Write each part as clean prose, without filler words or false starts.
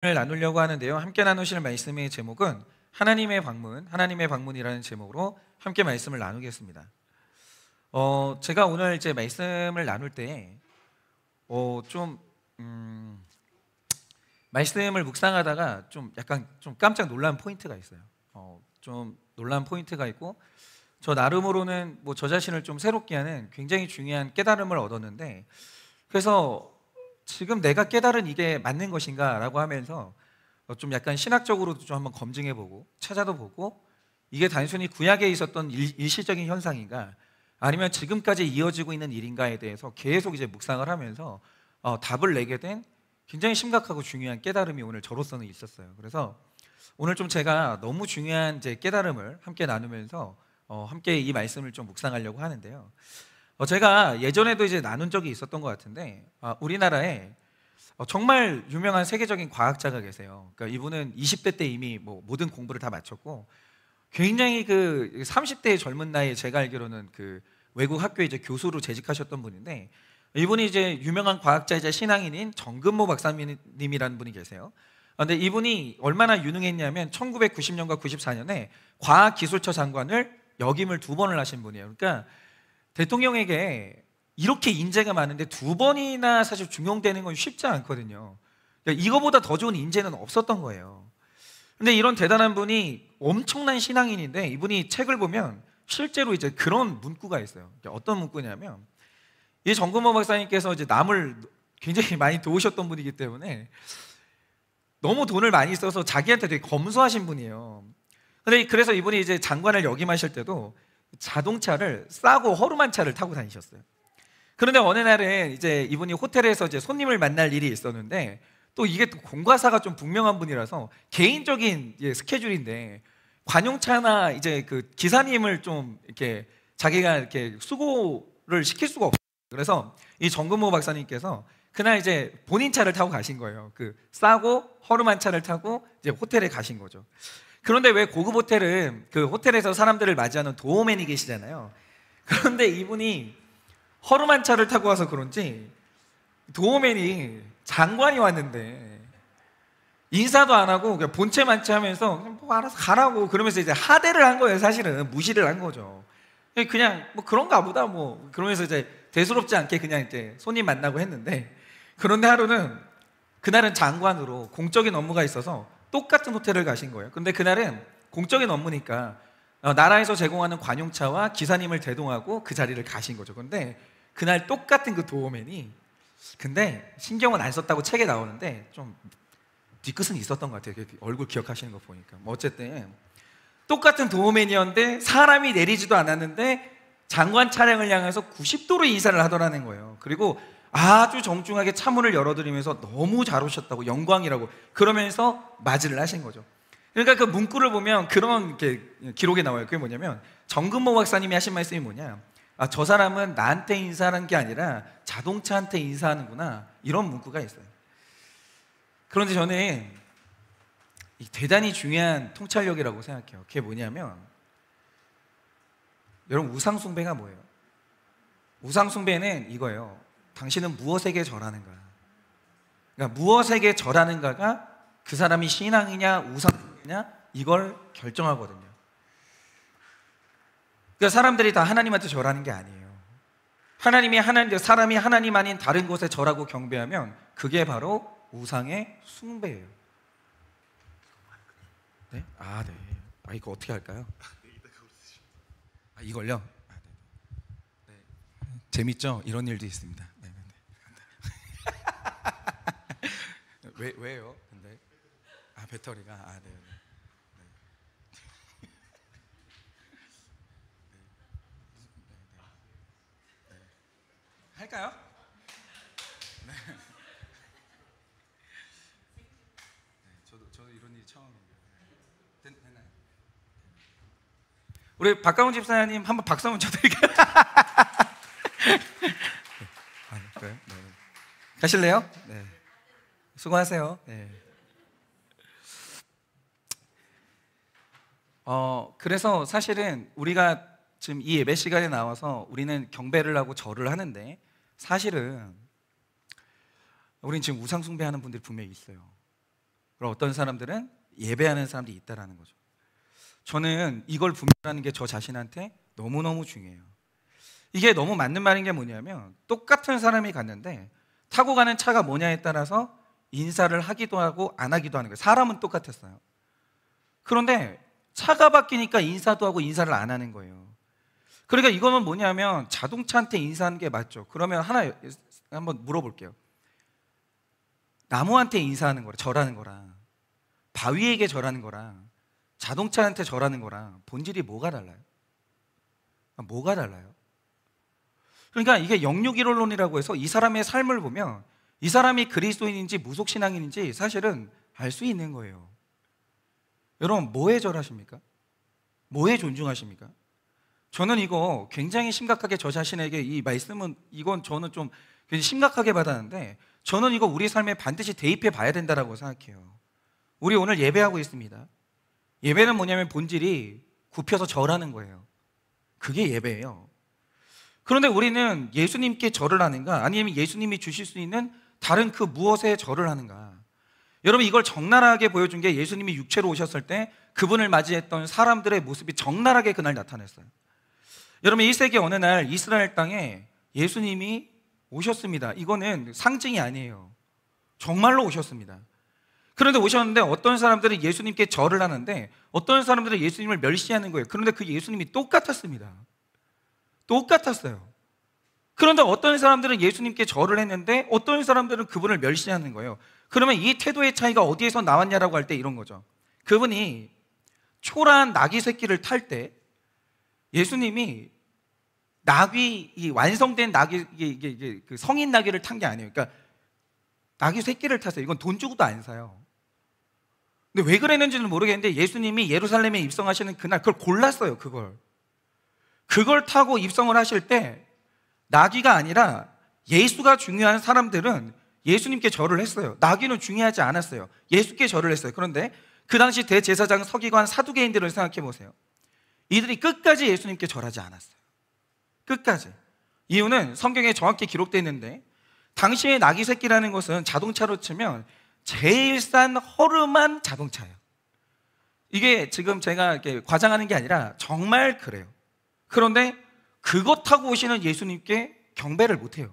오늘 나누려고 하는데요. 함께 나누실 말씀의 제목은 하나님의 방문이라는 제목으로 함께 말씀을 나누겠습니다. 제가 오늘 이제 말씀을 나눌 때, 좀 말씀을 묵상하다가 좀 약간 좀 깜짝 놀란 포인트가 있어요. 좀 놀란 포인트가 있고, 저 나름으로는 뭐 저 자신을 좀 새롭게 하는 굉장히 중요한 깨달음을 얻었는데, 그래서 지금 내가 깨달은 이게 맞는 것인가 라고 하면서 좀 약간 신학적으로도 좀 한번 검증해보고 찾아도 보고, 이게 단순히 구약에 있었던 일시적인 현상인가, 아니면 지금까지 이어지고 있는 일인가에 대해서 계속 이제 묵상을 하면서 답을 내게 된 굉장히 심각하고 중요한 깨달음이 오늘 저로서는 있었어요. 그래서 오늘 좀 제가 너무 중요한 이제 깨달음을 함께 나누면서 함께 이 말씀을 좀 묵상하려고 하는데요. 제가 예전에도 이제 나눈 적이 있었던 것 같은데, 우리나라에 정말 유명한 세계적인 과학자가 계세요. 그러니까 이분은 20대 때 이미 뭐 모든 공부를 다 마쳤고, 굉장히 그 30대의 젊은 나이에 제가 알기로는 그 외국 학교에 이제 교수로 재직하셨던 분인데, 이분이 이제 유명한 과학자이자 신앙인인 정근모 박사님이라는 분이 계세요. 근데 이분이 얼마나 유능했냐면 1990년과 94년에 과학기술처 장관을 역임을 2번을 하신 분이에요. 그러니까 대통령에게 이렇게 인재가 많은데 2번이나 사실 중용되는 건 쉽지 않거든요. 그러니까 이거보다 더 좋은 인재는 없었던 거예요. 근데 이런 대단한 분이 엄청난 신앙인인데, 이분이 책을 보면 실제로 이제 그런 문구가 있어요. 어떤 문구냐면, 이 정근모 박사님께서 이제 남을 굉장히 많이 도우셨던 분이기 때문에 너무 돈을 많이 써서 자기한테 되게 검소하신 분이에요. 근데 그래서 이분이 이제 장관을 역임하실 때도 자동차를 싸고 허름한 차를 타고 다니셨어요. 그런데 어느 날에 이제 이분이 호텔에서 이제 손님을 만날 일이 있었는데, 또 이게 또 공과사가 좀 분명한 분이라서 개인적인 스케줄인데 관용차나 이제 그 기사님을 좀 이렇게 자기가 이렇게 수고를 시킬 수가 없어요. 그래서 이 정근모 박사님께서 그날 이제 본인 차를 타고 가신 거예요. 그 싸고 허름한 차를 타고 이제 호텔에 가신 거죠. 그런데 왜 고급 호텔은 그 호텔에서 사람들을 맞이하는 도어맨이 계시잖아요. 그런데 이분이 허름한 차를 타고 와서 그런지 도어맨이 장관이 왔는데 인사도 안 하고 그냥 본체 만체 하면서 뭐 알아서 가라고 그러면서 이제 하대를 한 거예요. 사실은 무시를 한 거죠. 그냥 뭐 그런가 보다 뭐 그러면서 이제 대수롭지 않게 그냥 이제 손님 만나고 했는데, 그런데 그날은 장관으로 공적인 업무가 있어서 똑같은 호텔을 가신 거예요. 근데 그날은 공적인 업무니까 나라에서 제공하는 관용차와 기사님을 대동하고 그 자리를 가신 거죠. 그런데 그날 똑같은 그 도어맨이, 근데 신경은 안 썼다고 책에 나오는데 좀 뒤끝은 있었던 것 같아요. 얼굴 기억하시는 거 보니까. 뭐 어쨌든 똑같은 도어맨이었는데 사람이 내리지도 않았는데 장관 차량을 향해서 90도로 인사를 하더라는 거예요. 그리고 아주 정중하게 차문을 열어드리면서 너무 잘 오셨다고, 영광이라고 그러면서 맞이를 하신 거죠. 그러니까 그 문구를 보면 그런 기록에 나와요. 그게 뭐냐면, 정근모 박사님이 하신 말씀이 뭐냐, 저 사람은 나한테 인사하는 게 아니라 자동차한테 인사하는구나, 이런 문구가 있어요. 그런데 저는 대단히 중요한 통찰력이라고 생각해요. 그게 뭐냐면, 여러분, 우상숭배가 뭐예요? 우상숭배는 이거예요. 당신은 무엇에게 절하는가? 그러니까 무엇에게 절하는가가 그 사람이 신앙이냐 우상이냐 이걸 결정하거든요. 그러니까 사람들이 다 하나님한테 절하는 게 아니에요. 사람이 하나님 아닌 다른 곳에 절하고 경배하면 그게 바로 우상의 숭배예요. 네? 네. 이거 어떻게 할까요? 이걸요? 네. 재밌죠? 이런 일도 있습니다. 네. 왜요? 근데 배터리가 네. 할까요? 네. 저도 이런 일이 처음이에요. 됐나요? 우리 박가훈 집사님 한번 박수 한번 쳐드릴까요? 그래요? 네. 가실래요? 네. 수고하세요. 네. 그래서 사실은 우리가 지금 이 예배 시간에 나와서 우리는 경배를 하고 절을 하는데, 사실은 우린 지금 우상 숭배하는 분들이 분명히 있어요. 그리고 어떤 사람들은 예배하는 사람들이 있다라는 거죠. 저는 이걸 분별하는 게 저 자신한테 너무너무 중요해요. 이게 너무 맞는 말인 게 뭐냐면, 똑같은 사람이 갔는데 타고 가는 차가 뭐냐에 따라서 인사를 하기도 하고 안 하기도 하는 거예요. 사람은 똑같았어요. 그런데 차가 바뀌니까 인사도 하고 인사를 안 하는 거예요. 그러니까 이거는 뭐냐면, 자동차한테 인사하는 게 맞죠. 그러면 하나 한번 물어볼게요. 나무한테 인사하는 거랑 절하는 거랑, 바위에게 절하는 거랑, 자동차한테 절하는 거랑 본질이 뭐가 달라요? 뭐가 달라요? 그러니까 이게 영육일원론이라고 해서 이 사람의 삶을 보면 이 사람이 그리스도인인지 무속신앙인인지 사실은 알 수 있는 거예요. 여러분, 뭐에 절하십니까? 뭐에 존중하십니까? 저는 이거 굉장히 심각하게 저 자신에게, 이 말씀은 이건 저는 좀 굉장히 심각하게 받았는데, 저는 이거 우리 삶에 반드시 대입해 봐야 된다고 생각해요. 우리 오늘 예배하고 있습니다. 예배는 뭐냐면 본질이 굽혀서 절하는 거예요. 그게 예배예요. 그런데 우리는 예수님께 절을 하는가, 아니면 예수님이 주실 수 있는 다른 그 무엇에 절을 하는가? 여러분, 이걸 적나라하게 보여준 게 예수님이 육체로 오셨을 때 그분을 맞이했던 사람들의 모습이 적나라하게 그날 나타났어요. 여러분, 1세기 어느 날 이스라엘 땅에 예수님이 오셨습니다. 이거는 상징이 아니에요. 정말로 오셨습니다. 그런데 오셨는데 어떤 사람들은 예수님께 절을 하는데 어떤 사람들은 예수님을 멸시하는 거예요. 그런데 그 예수님이 똑같았습니다. 똑같았어요. 그런데 어떤 사람들은 예수님께 절을 했는데 어떤 사람들은 그분을 멸시하는 거예요. 그러면 이 태도의 차이가 어디에서 나왔냐라고 할 때 이런 거죠. 그분이 초라한 나귀 새끼를 탈 때 예수님이 이 완성된 나귀, 이게 그 성인 나귀를 탄 게 아니에요. 그러니까 나귀 새끼를 탔어요. 이건 돈 주고도 안 사요. 근데 왜 그랬는지는 모르겠는데 예수님이 예루살렘에 입성하시는 그날 그걸 골랐어요. 그걸 타고 입성을 하실 때 나귀가 아니라 예수가 중요한 사람들은 예수님께 절을 했어요. 나귀는 중요하지 않았어요. 예수께 절을 했어요. 그런데 그 당시 대제사장, 서기관, 사두개인들을 생각해 보세요. 이들이 끝까지 예수님께 절하지 않았어요. 끝까지. 이유는 성경에 정확히 기록되어 있는데, 당시의 나귀 새끼라는 것은 자동차로 치면 제일 싼 허름한 자동차예요. 이게 지금 제가 이렇게 과장하는 게 아니라 정말 그래요. 그런데 그것 타고 오시는 예수님께 경배를 못해요.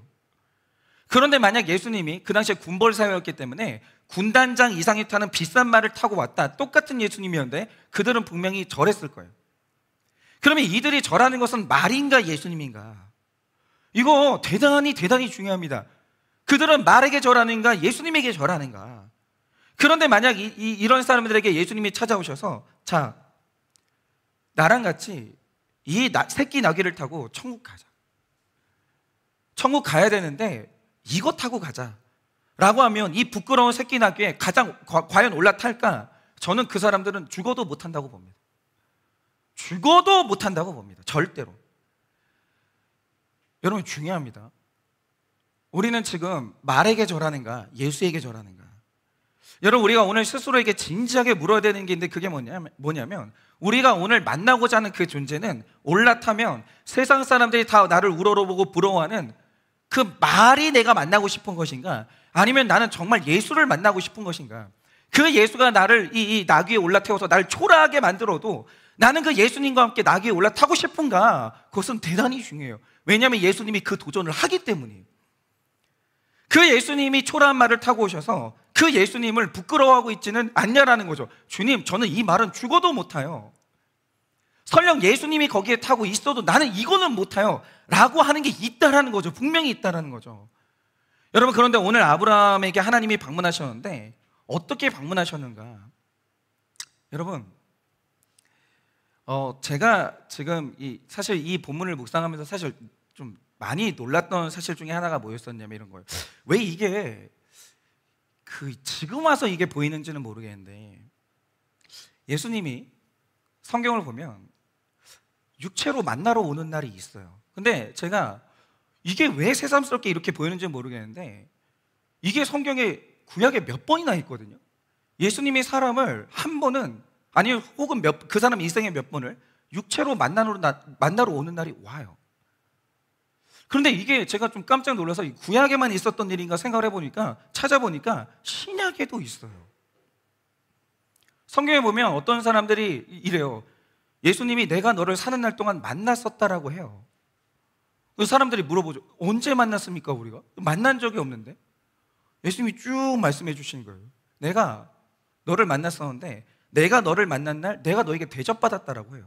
그런데 만약 예수님이 그 당시에 군벌 사회였기 때문에 군단장 이상이 타는 비싼 말을 타고 왔다, 똑같은 예수님이었는데 그들은 분명히 절했을 거예요. 그러면 이들이 절하는 것은 말인가 예수님인가? 이거 대단히 중요합니다. 그들은 말에게 절하는가 예수님에게 절하는가? 그런데 만약 이런 사람들에게 예수님이 찾아오셔서, 자, 나랑 같이 이 새끼 나귀를 타고 천국 가자. 천국 가야 되는데 이거 타고 가자 라고 하면 이 부끄러운 새끼 나귀에 과연 올라탈까? 저는 그 사람들은 죽어도 못한다고 봅니다. 죽어도 못한다고 봅니다. 절대로. 여러분, 중요합니다. 우리는 지금 말에게 절하는가 예수에게 절하는가? 여러분, 우리가 오늘 스스로에게 진지하게 물어야 되는 게 있는데, 그게 뭐냐면 우리가 오늘 만나고자 하는 그 존재는 올라타면 세상 사람들이 다 나를 우러러보고 부러워하는 그 말이 내가 만나고 싶은 것인가, 아니면 나는 정말 예수를 만나고 싶은 것인가? 그 예수가 나를 이 나귀에 올라태워서 나를 초라하게 만들어도 나는 그 예수님과 함께 나귀에 올라타고 싶은가? 그것은 대단히 중요해요. 왜냐하면 예수님이 그 도전을 하기 때문이에요. 그 예수님이 초라한 말을 타고 오셔서 그 예수님을 부끄러워하고 있지는 않냐라는 거죠. 주님, 저는 이 말은 죽어도 못 타요. 설령 예수님이 거기에 타고 있어도 나는 이거는 못 타요 라고 하는 게 있다라는 거죠. 분명히 있다라는 거죠. 여러분, 그런데 오늘 아브라함에게 하나님이 방문하셨는데 어떻게 방문하셨는가? 여러분, 제가 지금 사실 이 본문을 묵상하면서 사실 좀 많이 놀랐던 사실 중에 하나가 뭐였었냐면 이런 거예요. 왜 이게 지금 와서 이게 보이는지는 모르겠는데, 예수님이 성경을 보면 육체로 만나러 오는 날이 있어요. 근데 제가 이게 왜 새삼스럽게 이렇게 보이는지 모르겠는데, 이게 성경에 구약에 몇 번이나 있거든요. 예수님이 사람을 한 번은, 아니면 혹은 그 사람 인생에 몇 번을 육체로 만나러 오는 날이 와요. 그런데 이게 제가 좀 깜짝 놀라서 구약에만 있었던 일인가 생각을 해보니까, 찾아보니까 신약에도 있어요. 성경에 보면 어떤 사람들이 이래요. 예수님이 내가 너를 사는 날 동안 만났었다라고 해요. 그 사람들이 물어보죠. 언제 만났습니까 우리가? 만난 적이 없는데. 예수님이 쭉 말씀해 주시는 거예요. 내가 너를 만났었는데 내가 너를 만난 날 내가 너에게 대접받았다라고 해요.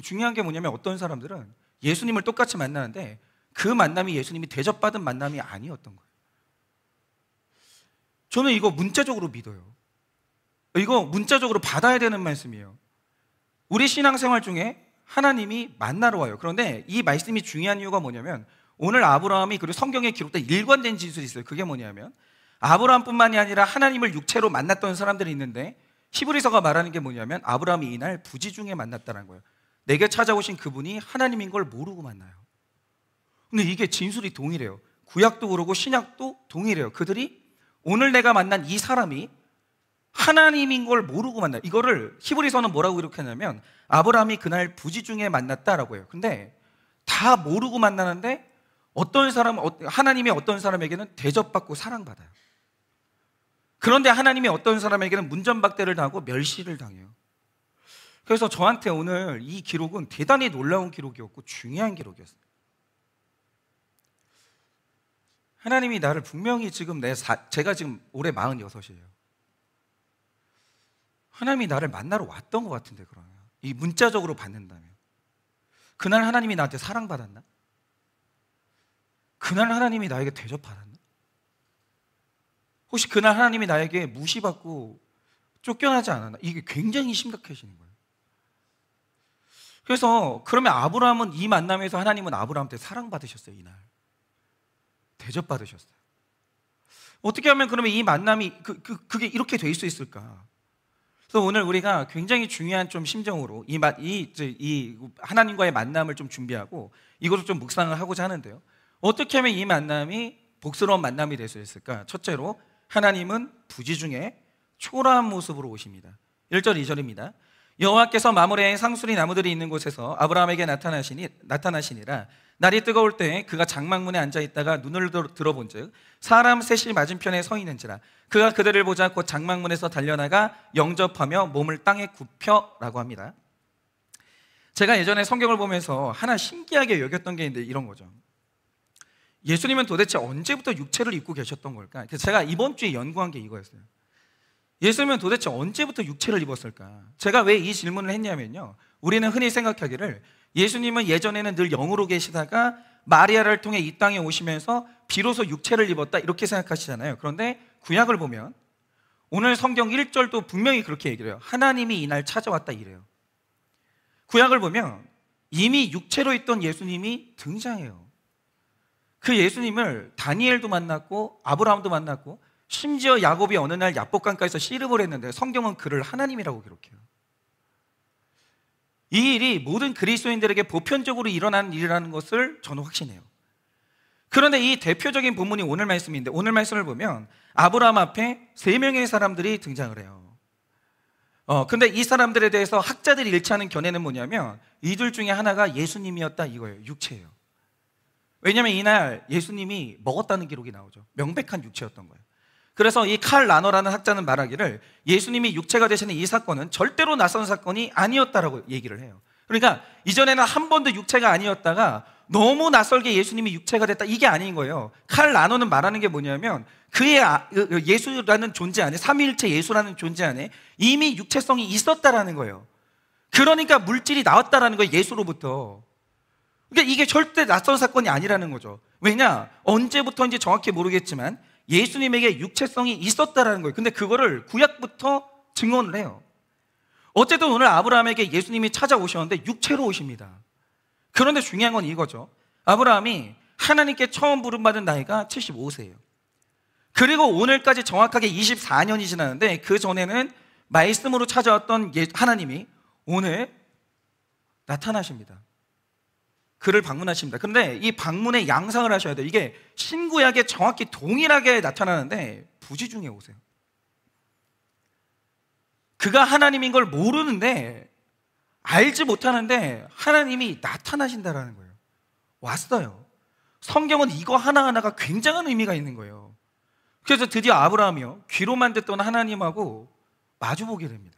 중요한 게 뭐냐면 어떤 사람들은 예수님을 똑같이 만나는데 그 만남이 예수님이 대접받은 만남이 아니었던 거예요. 저는 이거 문자적으로 믿어요. 이거 문자적으로 받아야 되는 말씀이에요. 우리 신앙생활 중에 하나님이 만나러 와요. 그런데 이 말씀이 중요한 이유가 뭐냐면 오늘 아브라함이 그리고 성경에 기록된 일관된 진술이 있어요. 그게 뭐냐면 아브라함뿐만이 아니라 하나님을 육체로 만났던 사람들이 있는데 히브리서가 말하는 게 뭐냐면 아브라함이 이날 부지 중에 만났다는 거예요. 내게 찾아오신 그분이 하나님인 걸 모르고 만나요. 근데 이게 진술이 동일해요. 구약도 그러고 신약도 동일해요. 그들이 오늘 내가 만난 이 사람이 하나님인 걸 모르고 만나요. 이거를 히브리서는 뭐라고 기록했냐면 아브라함이 그날 부지 중에 만났다라고 해요. 근데 다 모르고 만나는데 어떤 사람, 하나님이 어떤 사람에게는 대접받고 사랑받아요. 그런데 하나님이 어떤 사람에게는 문전박대를 당하고 멸시를 당해요. 그래서 저한테 오늘 이 기록은 대단히 놀라운 기록이었고 중요한 기록이었어요. 하나님이 나를 분명히 지금 제가 지금 올해 46이에요. 하나님이 나를 만나러 왔던 것 같은데 그러면 이 문자적으로 받는다면 그날 하나님이 나한테 사랑받았나? 그날 하나님이 나에게 대접받았나? 혹시 그날 하나님이 나에게 무시받고 쫓겨나지 않았나? 이게 굉장히 심각해지는 거예요. 그래서 그러면 아브라함은 이 만남에서 하나님은 아브라함한테 사랑받으셨어요. 이날 대접받으셨어요. 어떻게 하면 그러면 이 만남이 그게 이렇게 될 수 있을까? 그래서 오늘 우리가 굉장히 중요한 좀 심정으로 이 하나님과의 만남을 좀 준비하고 이것을 좀 묵상을 하고자 하는데요. 어떻게 하면 이 만남이 복스러운 만남이 될 수 있을까? 첫째로 하나님은 부지 중에 초라한 모습으로 오십니다. 1절 2절입니다. 여호와께서 마므레의 상수리 나무들이 있는 곳에서 아브라함에게 나타나시니라. 날이 뜨거울 때 그가 장막문에 앉아있다가 눈을 들어본즉 사람 셋이 맞은편에 서 있는지라. 그가 그들을 보자 곧 장막문에서 달려나가 영접하며 몸을 땅에 굽혀라고 합니다. 제가 예전에 성경을 보면서 하나 신기하게 여겼던 게 있는데 이런 거죠. 예수님은 도대체 언제부터 육체를 입고 계셨던 걸까? 그래서 제가 이번 주에 연구한 게 이거였어요. 예수님은 도대체 언제부터 육체를 입었을까? 제가 왜 이 질문을 했냐면요, 우리는 흔히 생각하기를 예수님은 예전에는 늘 영으로 계시다가 마리아를 통해 이 땅에 오시면서 비로소 육체를 입었다 이렇게 생각하시잖아요. 그런데 구약을 보면 오늘 성경 1절도 분명히 그렇게 얘기를 해요. 하나님이 이날 찾아왔다 이래요. 구약을 보면 이미 육체로 있던 예수님이 등장해요. 그 예수님을 다니엘도 만났고 아브라함도 만났고 심지어 야곱이 어느 날 야복강가에서 씨름을 했는데 성경은 그를 하나님이라고 기록해요. 이 일이 모든 그리스도인들에게 보편적으로 일어나는 일이라는 것을 저는 확신해요. 그런데 이 대표적인 본문이 오늘 말씀인데 오늘 말씀을 보면 아브라함 앞에 3명의 사람들이 등장을 해요. 근데 이 사람들에 대해서 학자들이 일치하는 견해는 뭐냐면 이들 중에 하나가 예수님이었다 이거예요. 육체예요. 왜냐하면 이날 예수님이 먹었다는 기록이 나오죠. 명백한 육체였던 거예요. 그래서 이 칼 라너라는 학자는 말하기를 예수님이 육체가 되시는 이 사건은 절대로 낯선 사건이 아니었다라고 얘기를 해요. 그러니까 이전에는 한 번도 육체가 아니었다가 너무 낯설게 예수님이 육체가 됐다 이게 아닌 거예요. 칼 라너는 말하는 게 뭐냐면 그의 예수라는 존재 안에 삼위일체 예수라는 존재 안에 이미 육체성이 있었다라는 거예요. 그러니까 물질이 나왔다라는 거예요. 예수로부터. 그러니까 이게 절대 낯선 사건이 아니라는 거죠. 왜냐? 언제부터인지 정확히 모르겠지만 예수님에게 육체성이 있었다라는 거예요. 근데 그거를 구약부터 증언을 해요. 어쨌든 오늘 아브라함에게 예수님이 찾아오셨는데 육체로 오십니다. 그런데 중요한 건 이거죠. 아브라함이 하나님께 처음 부름받은 나이가 75세예요. 그리고 오늘까지 정확하게 24년이 지났는데 그 전에는 말씀으로 찾아왔던 하나님이 오늘 나타나십니다. 그를 방문하십니다. 그런데 이 방문의 양상을 하셔야 돼요. 이게 신구약에 정확히 동일하게 나타나는데 부지 중에 오세요. 그가 하나님인 걸 모르는데 알지 못하는데 하나님이 나타나신다라는 거예요. 왔어요. 성경은 이거 하나하나가 굉장한 의미가 있는 거예요. 그래서 드디어 아브라함이요 귀로만 듣던 하나님하고 마주보게 됩니다.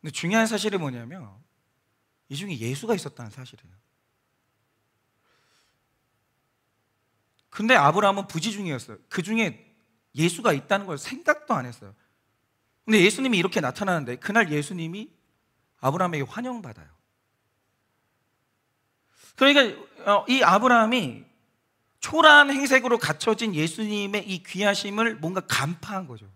근데 중요한 사실이 뭐냐면 이 중에 예수가 있었다는 사실이에요. 근데 아브라함은 부지중이었어요. 그 중에 예수가 있다는 걸 생각도 안 했어요. 근데 예수님이 이렇게 나타나는데 그날 예수님이 아브라함에게 환영받아요. 그러니까 이 아브라함이 초라한 행색으로 갖춰진 예수님의 이 귀하심을 뭔가 간파한 거죠.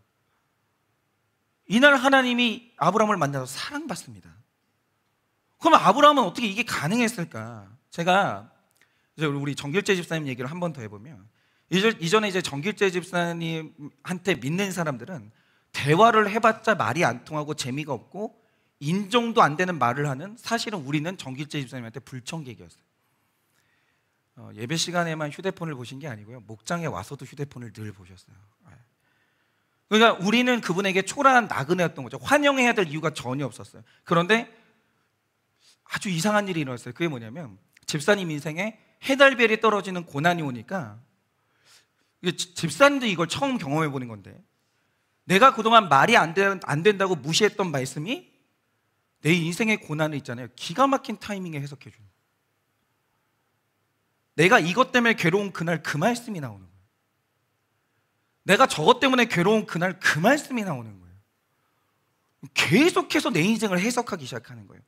이날 하나님이 아브라함을 만나서 사랑받습니다. 그럼 아브라함은 어떻게 이게 가능했을까? 제가 이제 우리 정길재 집사님 얘기를 한 번 더 해보면, 이전에 이제 정길재 집사님한테 믿는 사람들은 대화를 해봤자 말이 안 통하고 재미가 없고 인정도 안 되는 말을 하는, 사실은 우리는 정길재 집사님한테 불청객이었어요. 예배 시간에만 휴대폰을 보신 게 아니고요, 목장에 와서도 휴대폰을 늘 보셨어요. 그러니까 우리는 그분에게 초라한 나그네였던 거죠. 환영해야 될 이유가 전혀 없었어요. 그런데 아주 이상한 일이 일어났어요. 그게 뭐냐면, 집사님 인생에 해달별이 떨어지는 고난이 오니까, 집사님도 이걸 처음 경험해 보는 건데, 내가 그동안 말이 안 된다고 무시했던 말씀이 내 인생의 고난을 있잖아요, 기가 막힌 타이밍에 해석해 주는 거예요. 내가 이것 때문에 괴로운 그날 그 말씀이 나오는 거예요. 내가 저것 때문에 괴로운 그날 그 말씀이 나오는 거예요. 계속해서 내 인생을 해석하기 시작하는 거예요.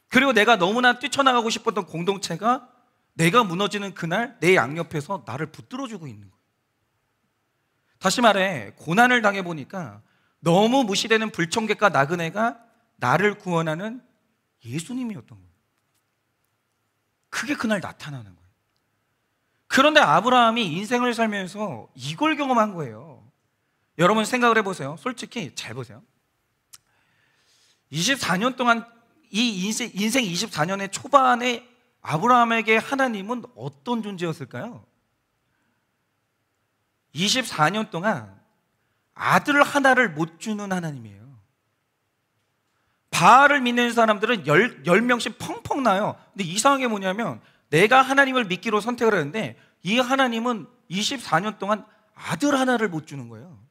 그리고 내가 너무나 뛰쳐나가고 싶었던 공동체가 내가 무너지는 그날 내 양옆에서 나를 붙들어주고 있는 거예요. 다시 말해, 고난을 당해보니까 너무 무시되는 불청객과 나그네가 나를 구원하는 예수님이었던 거예요. 그게 그날 나타나는 거예요. 그런데 아브라함이 인생을 살면서 이걸 경험한 거예요. 여러분 생각을 해보세요. 솔직히 잘 보세요. 24년 동안, 이 인생 24년의 초반에 아브라함에게 하나님은 어떤 존재였을까요? 24년 동안 아들 하나를 못 주는 하나님이에요. 바알을 믿는 사람들은 10명씩 펑펑 나요. 근데 이상한 게 뭐냐면, 내가 하나님을 믿기로 선택을 했는데 이 하나님은 24년 동안 아들 하나를 못 주는 거예요.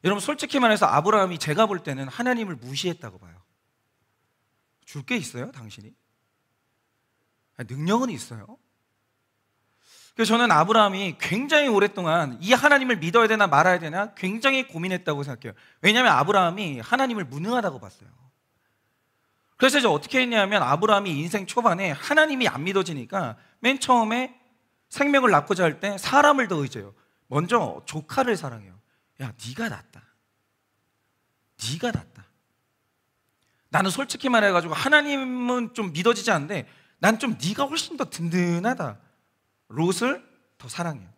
여러분 솔직히 말해서 아브라함이, 제가 볼 때는 하나님을 무시했다고 봐요. 줄 게 있어요 당신이? 능력은 있어요. 그래서 저는 아브라함이 굉장히 오랫동안 이 하나님을 믿어야 되나 말아야 되나 굉장히 고민했다고 생각해요. 왜냐하면 아브라함이 하나님을 무능하다고 봤어요. 그래서 이제 어떻게 했냐면, 아브라함이 인생 초반에 하나님이 안 믿어지니까 맨 처음에 생명을 낳고자 할 때 사람을 더 의지해요. 먼저 조카를 사랑해요. 야, 네가 낫다. 네가 낫다. 나는 솔직히 말해가지고 하나님은 좀 믿어지지 않는데 난 좀 네가 훨씬 더 든든하다. 롯을 더 사랑해요.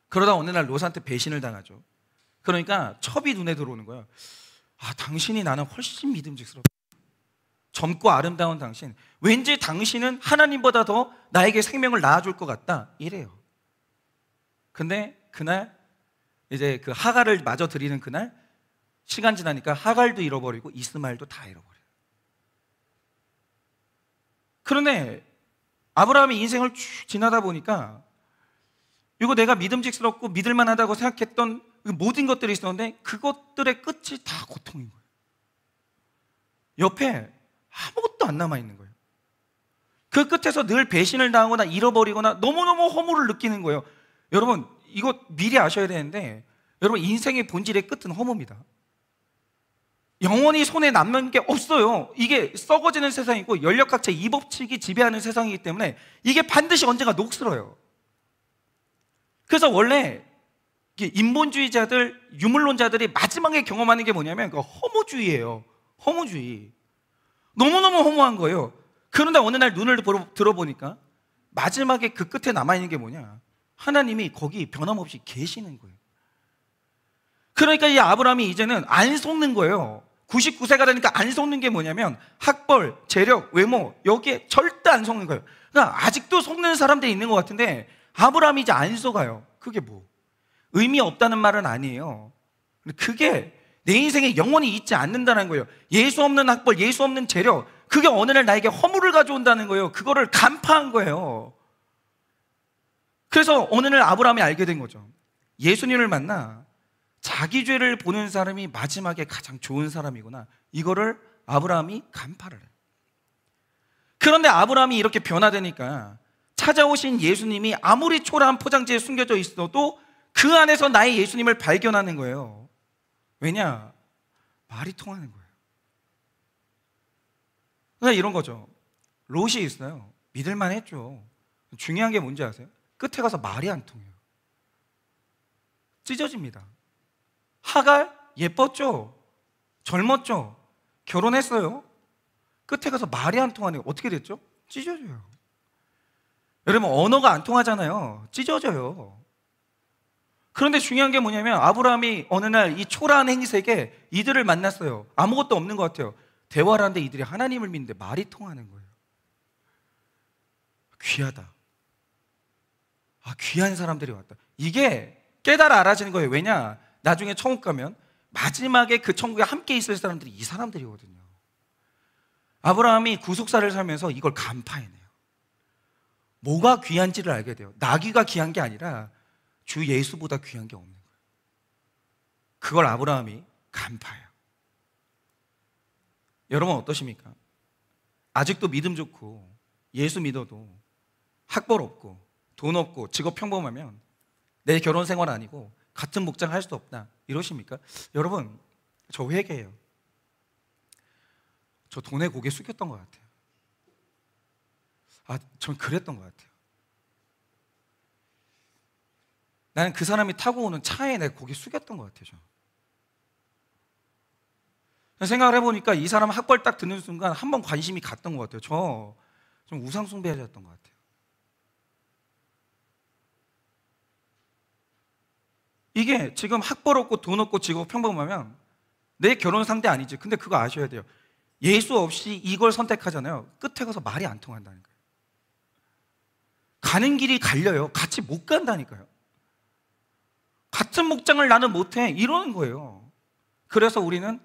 그러다 어느 날 롯한테 배신을 당하죠. 그러니까 첩이 눈에 들어오는 거예요. 아, 당신이 나는 훨씬 믿음직스럽다. 젊고 아름다운 당신, 왠지 당신은 하나님보다 더 나에게 생명을 낳아줄 것 같다, 이래요. 근데 그날 이제 그 하갈을 마저 드리는 그날, 시간 지나니까 하갈도 잃어버리고 이스마엘도 다 잃어버려요. 그런데 아브라함이 인생을 쭉 지나다 보니까 이거 내가 믿음직스럽고 믿을만하다고 생각했던 모든 것들이 있었는데 그것들의 끝이 다 고통인 거예요. 옆에 아무것도 안 남아있는 거예요. 그 끝에서 늘 배신을 당하거나 잃어버리거나 너무너무 허무를 느끼는 거예요. 여러분 이거 미리 아셔야 되는데, 여러분 인생의 본질의 끝은 허무입니다. 영원히 손에 남는 게 없어요. 이게 썩어지는 세상이고 연력학체 2법칙이 지배하는 세상이기 때문에 이게 반드시 언젠가 녹슬어요. 그래서 원래 인본주의자들, 유물론자들이 마지막에 경험하는 게 뭐냐면 그 허무주의예요. 허무주의. 너무너무 허무한 거예요. 그런데 어느 날 눈을 들어보니까 마지막에 그 끝에 남아있는 게 뭐냐, 하나님이 거기 변함없이 계시는 거예요. 그러니까 이 아브라함이 이제는 안 속는 거예요. 99세가 되니까 안 속는 게 뭐냐면 학벌, 재력, 외모, 여기에 절대 안 속는 거예요. 그러니까 아직도 속는 사람들이 있는 것 같은데 아브라함이 이제 안 속아요. 그게 뭐 의미 없다는 말은 아니에요. 그게 내 인생에 영원히 있지 않는다는 거예요. 예수 없는 학벌, 예수 없는 재력, 그게 어느 날 나에게 허물을 가져온다는 거예요. 그거를 간파한 거예요. 그래서 어느 날 아브라함이 알게 된 거죠. 예수님을 만나 자기 죄를 보는 사람이 마지막에 가장 좋은 사람이구나, 이거를 아브라함이 간파를 해요. 그런데 아브라함이 이렇게 변화되니까 찾아오신 예수님이 아무리 초라한 포장지에 숨겨져 있어도 그 안에서 나의 예수님을 발견하는 거예요. 왜냐? 말이 통하는 거예요. 그러니까 이런 거죠. 롯이 있어요. 믿을만 했죠. 중요한 게 뭔지 아세요? 끝에 가서 말이 안 통해요. 찢어집니다. 하갈 예뻤죠? 젊었죠? 결혼했어요? 끝에 가서 말이 안 통하네요. 어떻게 됐죠? 찢어져요. 여러분, 언어가 안 통하잖아요. 찢어져요. 그런데 중요한 게 뭐냐면 아브라함이 어느 날 이 초라한 행색에 이들을 만났어요. 아무것도 없는 것 같아요. 대화를 하는데 이들이 하나님을 믿는데 말이 통하는 거예요. 귀하다. 아, 귀한 사람들이 왔다. 이게 깨달아 알아지는 거예요. 왜냐? 나중에 천국 가면 마지막에 그 천국에 함께 있을 사람들이 이 사람들이거든요. 아브라함이 구속사를 살면서 이걸 간파해내요. 뭐가 귀한지를 알게 돼요. 나귀가 귀한 게 아니라 주 예수보다 귀한 게 없는 거예요. 그걸 아브라함이 간파해요. 여러분 어떠십니까? 아직도 믿음 좋고 예수 믿어도 학벌 없고 돈 없고 직업 평범하면 내 결혼 생활 아니고 같은 목장 할 수 없다, 이러십니까? 여러분, 저 회개해요. 저 돈에 고개 숙였던 것 같아요. 전 그랬던 것 같아요. 나는 그 사람이 타고 오는 차에 내 고개 숙였던 것 같아요. 생각을 해보니까 이 사람 학벌 딱 듣는 순간 한번 관심이 갔던 것 같아요. 저 좀 우상숭배하셨던 것 같아요. 이게 지금 학벌 없고 돈 없고 직업 평범하면 내 결혼 상대 아니지. 근데 그거 아셔야 돼요. 예수 없이 이걸 선택하잖아요. 끝에 가서 말이 안 통한다는 거예요. 가는 길이 갈려요. 같이 못 간다니까요. 같은 목장을 나는 못해, 이러는 거예요. 그래서 우리는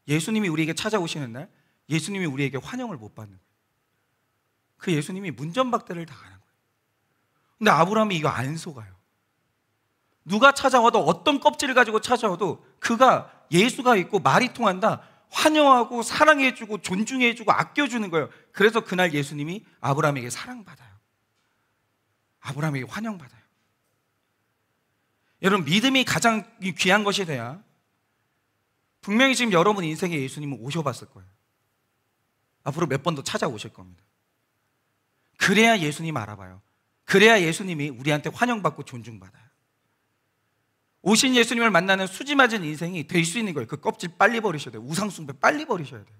예수님이 우리에게 찾아오시는 날 예수님이 우리에게 환영을 못 받는 거예요. 그 예수님이 문전박대를 다 하는 거예요. 근데 아브라함이 이거 안 속아요. 누가 찾아와도 어떤 껍질을 가지고 찾아와도 그가 예수가 있고 말이 통한다, 환영하고 사랑해주고 존중해주고 아껴주는 거예요. 그래서 그날 예수님이 아브라함에게 사랑받아요. 아브라함에게 환영받아요. 여러분, 믿음이 가장 귀한 것이 돼야 분명히 지금 여러분 인생에 예수님은 오셔봤을 거예요. 앞으로 몇 번 더 찾아오실 겁니다. 그래야 예수님 알아봐요. 그래야 예수님이 우리한테 환영받고 존중받아요. 오신 예수님을 만나는 수지 맞은 인생이 될 수 있는 거예요. 그 껍질 빨리 버리셔야 돼요. 우상숭배 빨리 버리셔야 돼요.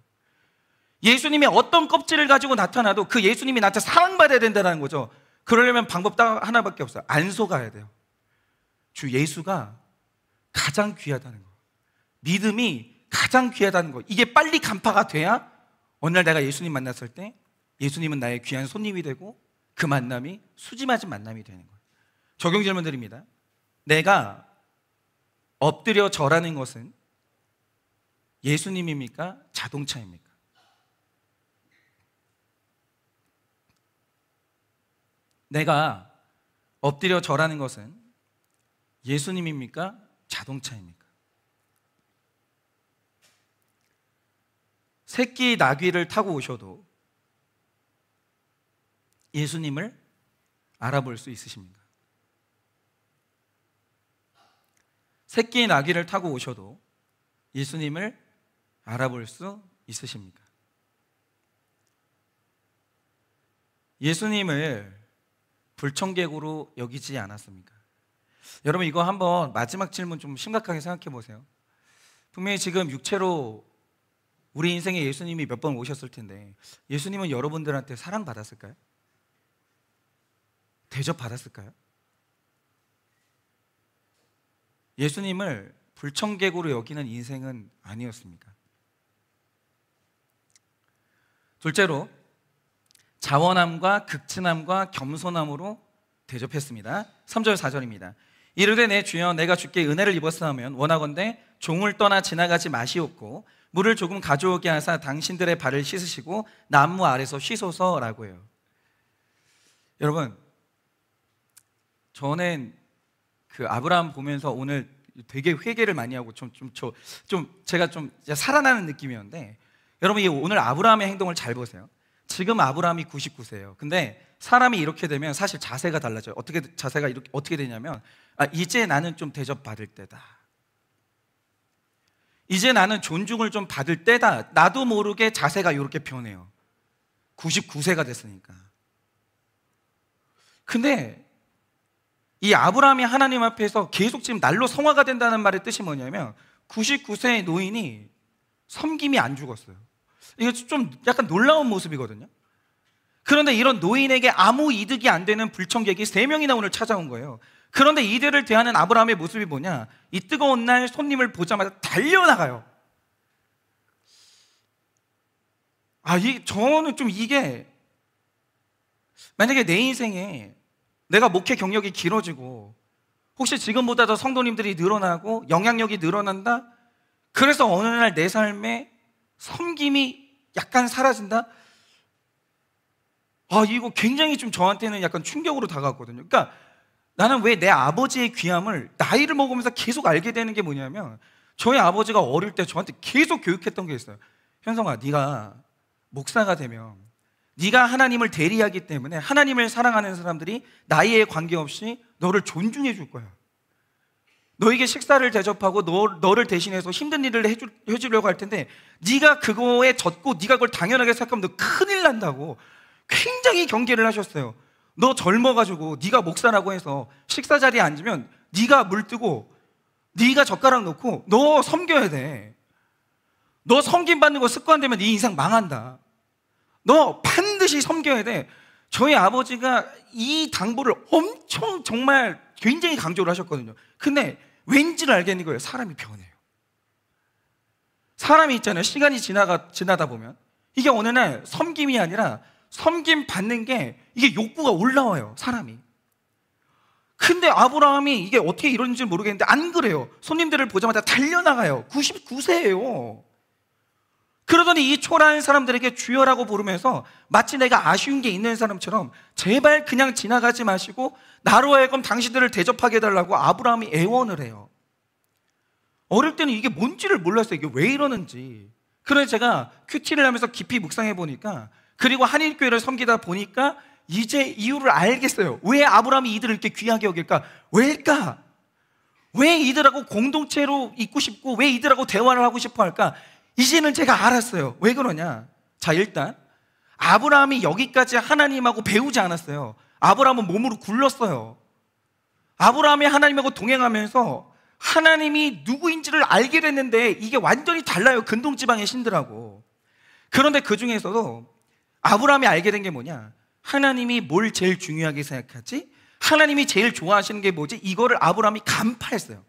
예수님이 어떤 껍질을 가지고 나타나도 그 예수님이 나한테 사랑받아야 된다는 거죠. 그러려면 방법 딱 하나밖에 없어요. 안 속아야 돼요. 주 예수가 가장 귀하다는 거, 믿음이 가장 귀하다는 거, 이게 빨리 간파가 돼야 어느 날 내가 예수님 만났을 때 예수님은 나의 귀한 손님이 되고 그 만남이 수지 맞은 만남이 되는 거예요. 적용 질문 드립니다. 내가 엎드려 절하는 것은 예수님입니까? 자동차입니까? 내가 엎드려 절하는 것은 예수님입니까? 자동차입니까? 새끼 나귀를 타고 오셔도 예수님을 알아볼 수 있으십니까? 새끼 나귀를 타고 오셔도 예수님을 알아볼 수 있으십니까? 예수님을 불청객으로 여기지 않았습니까? 여러분, 이거 한번 마지막 질문 좀 심각하게 생각해 보세요. 분명히 지금 육체로 우리 인생에 예수님이 몇 번 오셨을 텐데 예수님은 여러분들한테 사랑받았을까요? 대접받았을까요? 예수님을 불청객으로 여기는 인생은 아니었습니까? 둘째로 자원함과 극진함과 겸손함으로 대접했습니다. 3절 4절입니다. 이르되 내 주여 내가 주께 은혜를 입었사오면 원하건대 종을 떠나 지나가지 마시옵고 물을 조금 가져오게 하사 당신들의 발을 씻으시고 나무 아래서 쉬소서라고 해요. 여러분, 저는 그 아브라함 보면서 오늘 되게 회개를 많이 하고 좀 제가 좀 살아나는 느낌이었는데, 여러분 오늘 아브라함의 행동을 잘 보세요. 지금 아브라함이 99세예요. 근데 사람이 이렇게 되면 사실 자세가 달라져요. 자세가 이렇게 어떻게 되냐면, 이제 나는 좀 대접받을 때다. 이제 나는 존중을 좀 받을 때다. 나도 모르게 자세가 이렇게 변해요. 99세가 됐으니까. 근데 이 아브라함이 하나님 앞에서 계속 지금 날로 성화가 된다는 말의 뜻이 뭐냐면, 99세의 노인이 섬김이 안 죽었어요. 이거 좀 약간 놀라운 모습이거든요. 그런데 이런 노인에게 아무 이득이 안 되는 불청객이 3명이나 오늘 찾아온 거예요. 그런데 이들을 대하는 아브라함의 모습이 뭐냐? 이 뜨거운 날 손님을 보자마자 달려나가요. 저는 좀 이게, 만약에 내 인생에 내가 목회 경력이 길어지고 혹시 지금보다 더 성도님들이 늘어나고 영향력이 늘어난다? 그래서 어느 날 내 삶에 섬김이 약간 사라진다? 이거 굉장히 좀 저한테는 약간 충격으로 다가왔거든요. 그러니까 나는 왜 내 아버지의 귀함을 나이를 먹으면서 계속 알게 되는 게 뭐냐면, 저희 아버지가 어릴 때 저한테 계속 교육했던 게 있어요. 현성아, 네가 목사가 되면 네가 하나님을 대리하기 때문에 하나님을 사랑하는 사람들이 나이에 관계없이 너를 존중해 줄 거야. 너에게 식사를 대접하고 너를 대신해서 힘든 일을 해주려고 할 텐데, 네가 그거에 젖고 네가 그걸 당연하게 생각하면 너 큰일 난다고 굉장히 경계를 하셨어요. 너 젊어가지고 네가 목사라고 해서 식사 자리에 앉으면 네가 물 뜨고 네가 젓가락 놓고 너 섬겨야 돼. 너 섬김 받는 거 습관되면 네 인생 망한다. 너 반드시 섬겨야 돼. 저희 아버지가 이 당부를 엄청 정말 굉장히 강조를 하셨거든요. 근데 왠지를 알겠는 거예요. 사람이 변해요. 사람이 있잖아요. 시간이 지나다 보면 이게 어느 날 섬김이 아니라 섬김 받는 게 이게 욕구가 올라와요, 사람이. 근데 아브라함이 이게 어떻게 이런지 모르겠는데 안 그래요. 손님들을 보자마자 달려나가요. 99세예요. 그러더니 이 초라한 사람들에게 주여라고 부르면서 마치 내가 아쉬운 게 있는 사람처럼 제발 그냥 지나가지 마시고 나로 하여금 당신들을 대접하게 해달라고 아브라함이 애원을 해요. 어릴 때는 이게 뭔지를 몰랐어요. 이게 왜 이러는지. 그래서 제가 큐티를 하면서 깊이 묵상해 보니까, 그리고 한인교회를 섬기다 보니까 이제 이유를 알겠어요. 왜 아브라함이 이들을 이렇게 귀하게 여길까? 왜일까? 왜 이들하고 공동체로 있고 싶고 왜 이들하고 대화를 하고 싶어 할까? 이제는 제가 알았어요. 왜 그러냐? 자, 일단 아브라함이 여기까지 하나님하고 배우지 않았어요. 아브라함은 몸으로 굴렀어요. 아브라함이 하나님하고 동행하면서 하나님이 누구인지를 알게 됐는데 이게 완전히 달라요. 근동지방의 신들하고. 그런데 그 중에서도 아브라함이 알게 된 게 뭐냐? 하나님이 뭘 제일 중요하게 생각하지? 하나님이 제일 좋아하시는 게 뭐지? 이거를 아브라함이 간파했어요.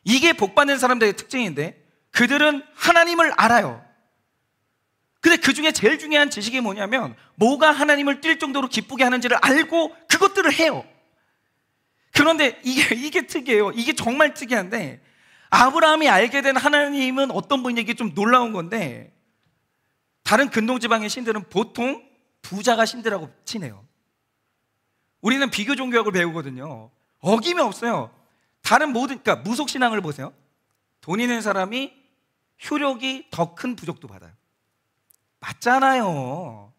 이게 복받는 사람들의 특징인데, 그들은 하나님을 알아요. 근데 그 중에 제일 중요한 지식이 뭐냐면, 뭐가 하나님을 뛸 정도로 기쁘게 하는지를 알고 그것들을 해요. 그런데 이게 특이해요. 이게 정말 특이한데, 아브라함이 알게 된 하나님은 어떤 분이, 이게 좀 놀라운 건데, 다른 근동지방의 신들은 보통 부자가 신들하고 친해요. 우리는 비교 종교학을 배우거든요. 어김이 없어요. 다른 그러니까 무속신앙을 보세요. 돈 있는 사람이 효력이 더 큰 부적도 받아요. 맞잖아요.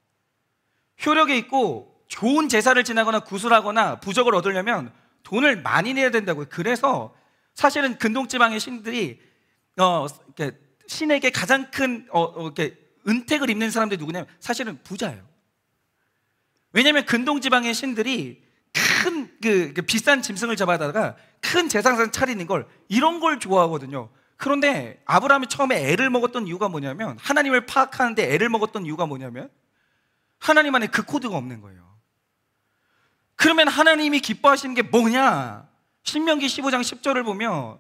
효력이 있고 좋은 제사를 지나거나 구슬하거나 부적을 얻으려면 돈을 많이 내야 된다고요. 그래서 사실은 근동지방의 신들이 이렇게 신에게 가장 큰 이렇게 은택을 입는 사람들이 누구냐면 사실은 부자예요. 왜냐하면 근동지방의 신들이 큰 비싼 짐승을 잡아다가 큰 제사상 차리는 걸, 이런 걸 좋아하거든요. 그런데 아브라함이 처음에 애를 먹었던 이유가 뭐냐면, 하나님을 파악하는데 애를 먹었던 이유가 뭐냐면 하나님 안에 그 코드가 없는 거예요. 그러면 하나님이 기뻐하시는 게 뭐냐? 신명기 15장 10절을 보면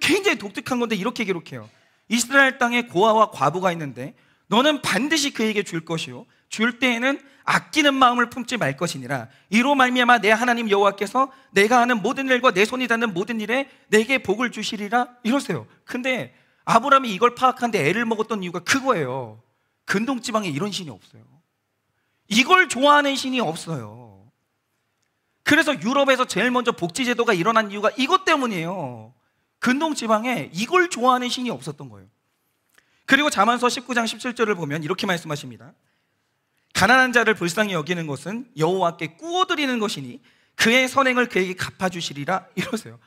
굉장히 독특한 건데 이렇게 기록해요. 이스라엘 땅에 고아와 과부가 있는데 너는 반드시 그에게 줄 것이요 줄 때에는 아끼는 마음을 품지 말 것이니라. 이로 말미암아 내 하나님 여호와께서 내가 하는 모든 일과 내 손이 닿는 모든 일에 내게 복을 주시리라, 이러세요. 근데 아브라함이 이걸 파악하는데 애를 먹었던 이유가 그거예요. 근동지방에 이런 신이 없어요. 이걸 좋아하는 신이 없어요. 그래서 유럽에서 제일 먼저 복지제도가 일어난 이유가 이것 때문이에요. 근동 지방에 이걸 좋아하는 신이 없었던 거예요. 그리고 잠언서 19장 17절을 보면 이렇게 말씀하십니다. 가난한 자를 불쌍히 여기는 것은 여호와께 꾸어드리는 것이니 그의 선행을 그에게 갚아주시리라 이러세요.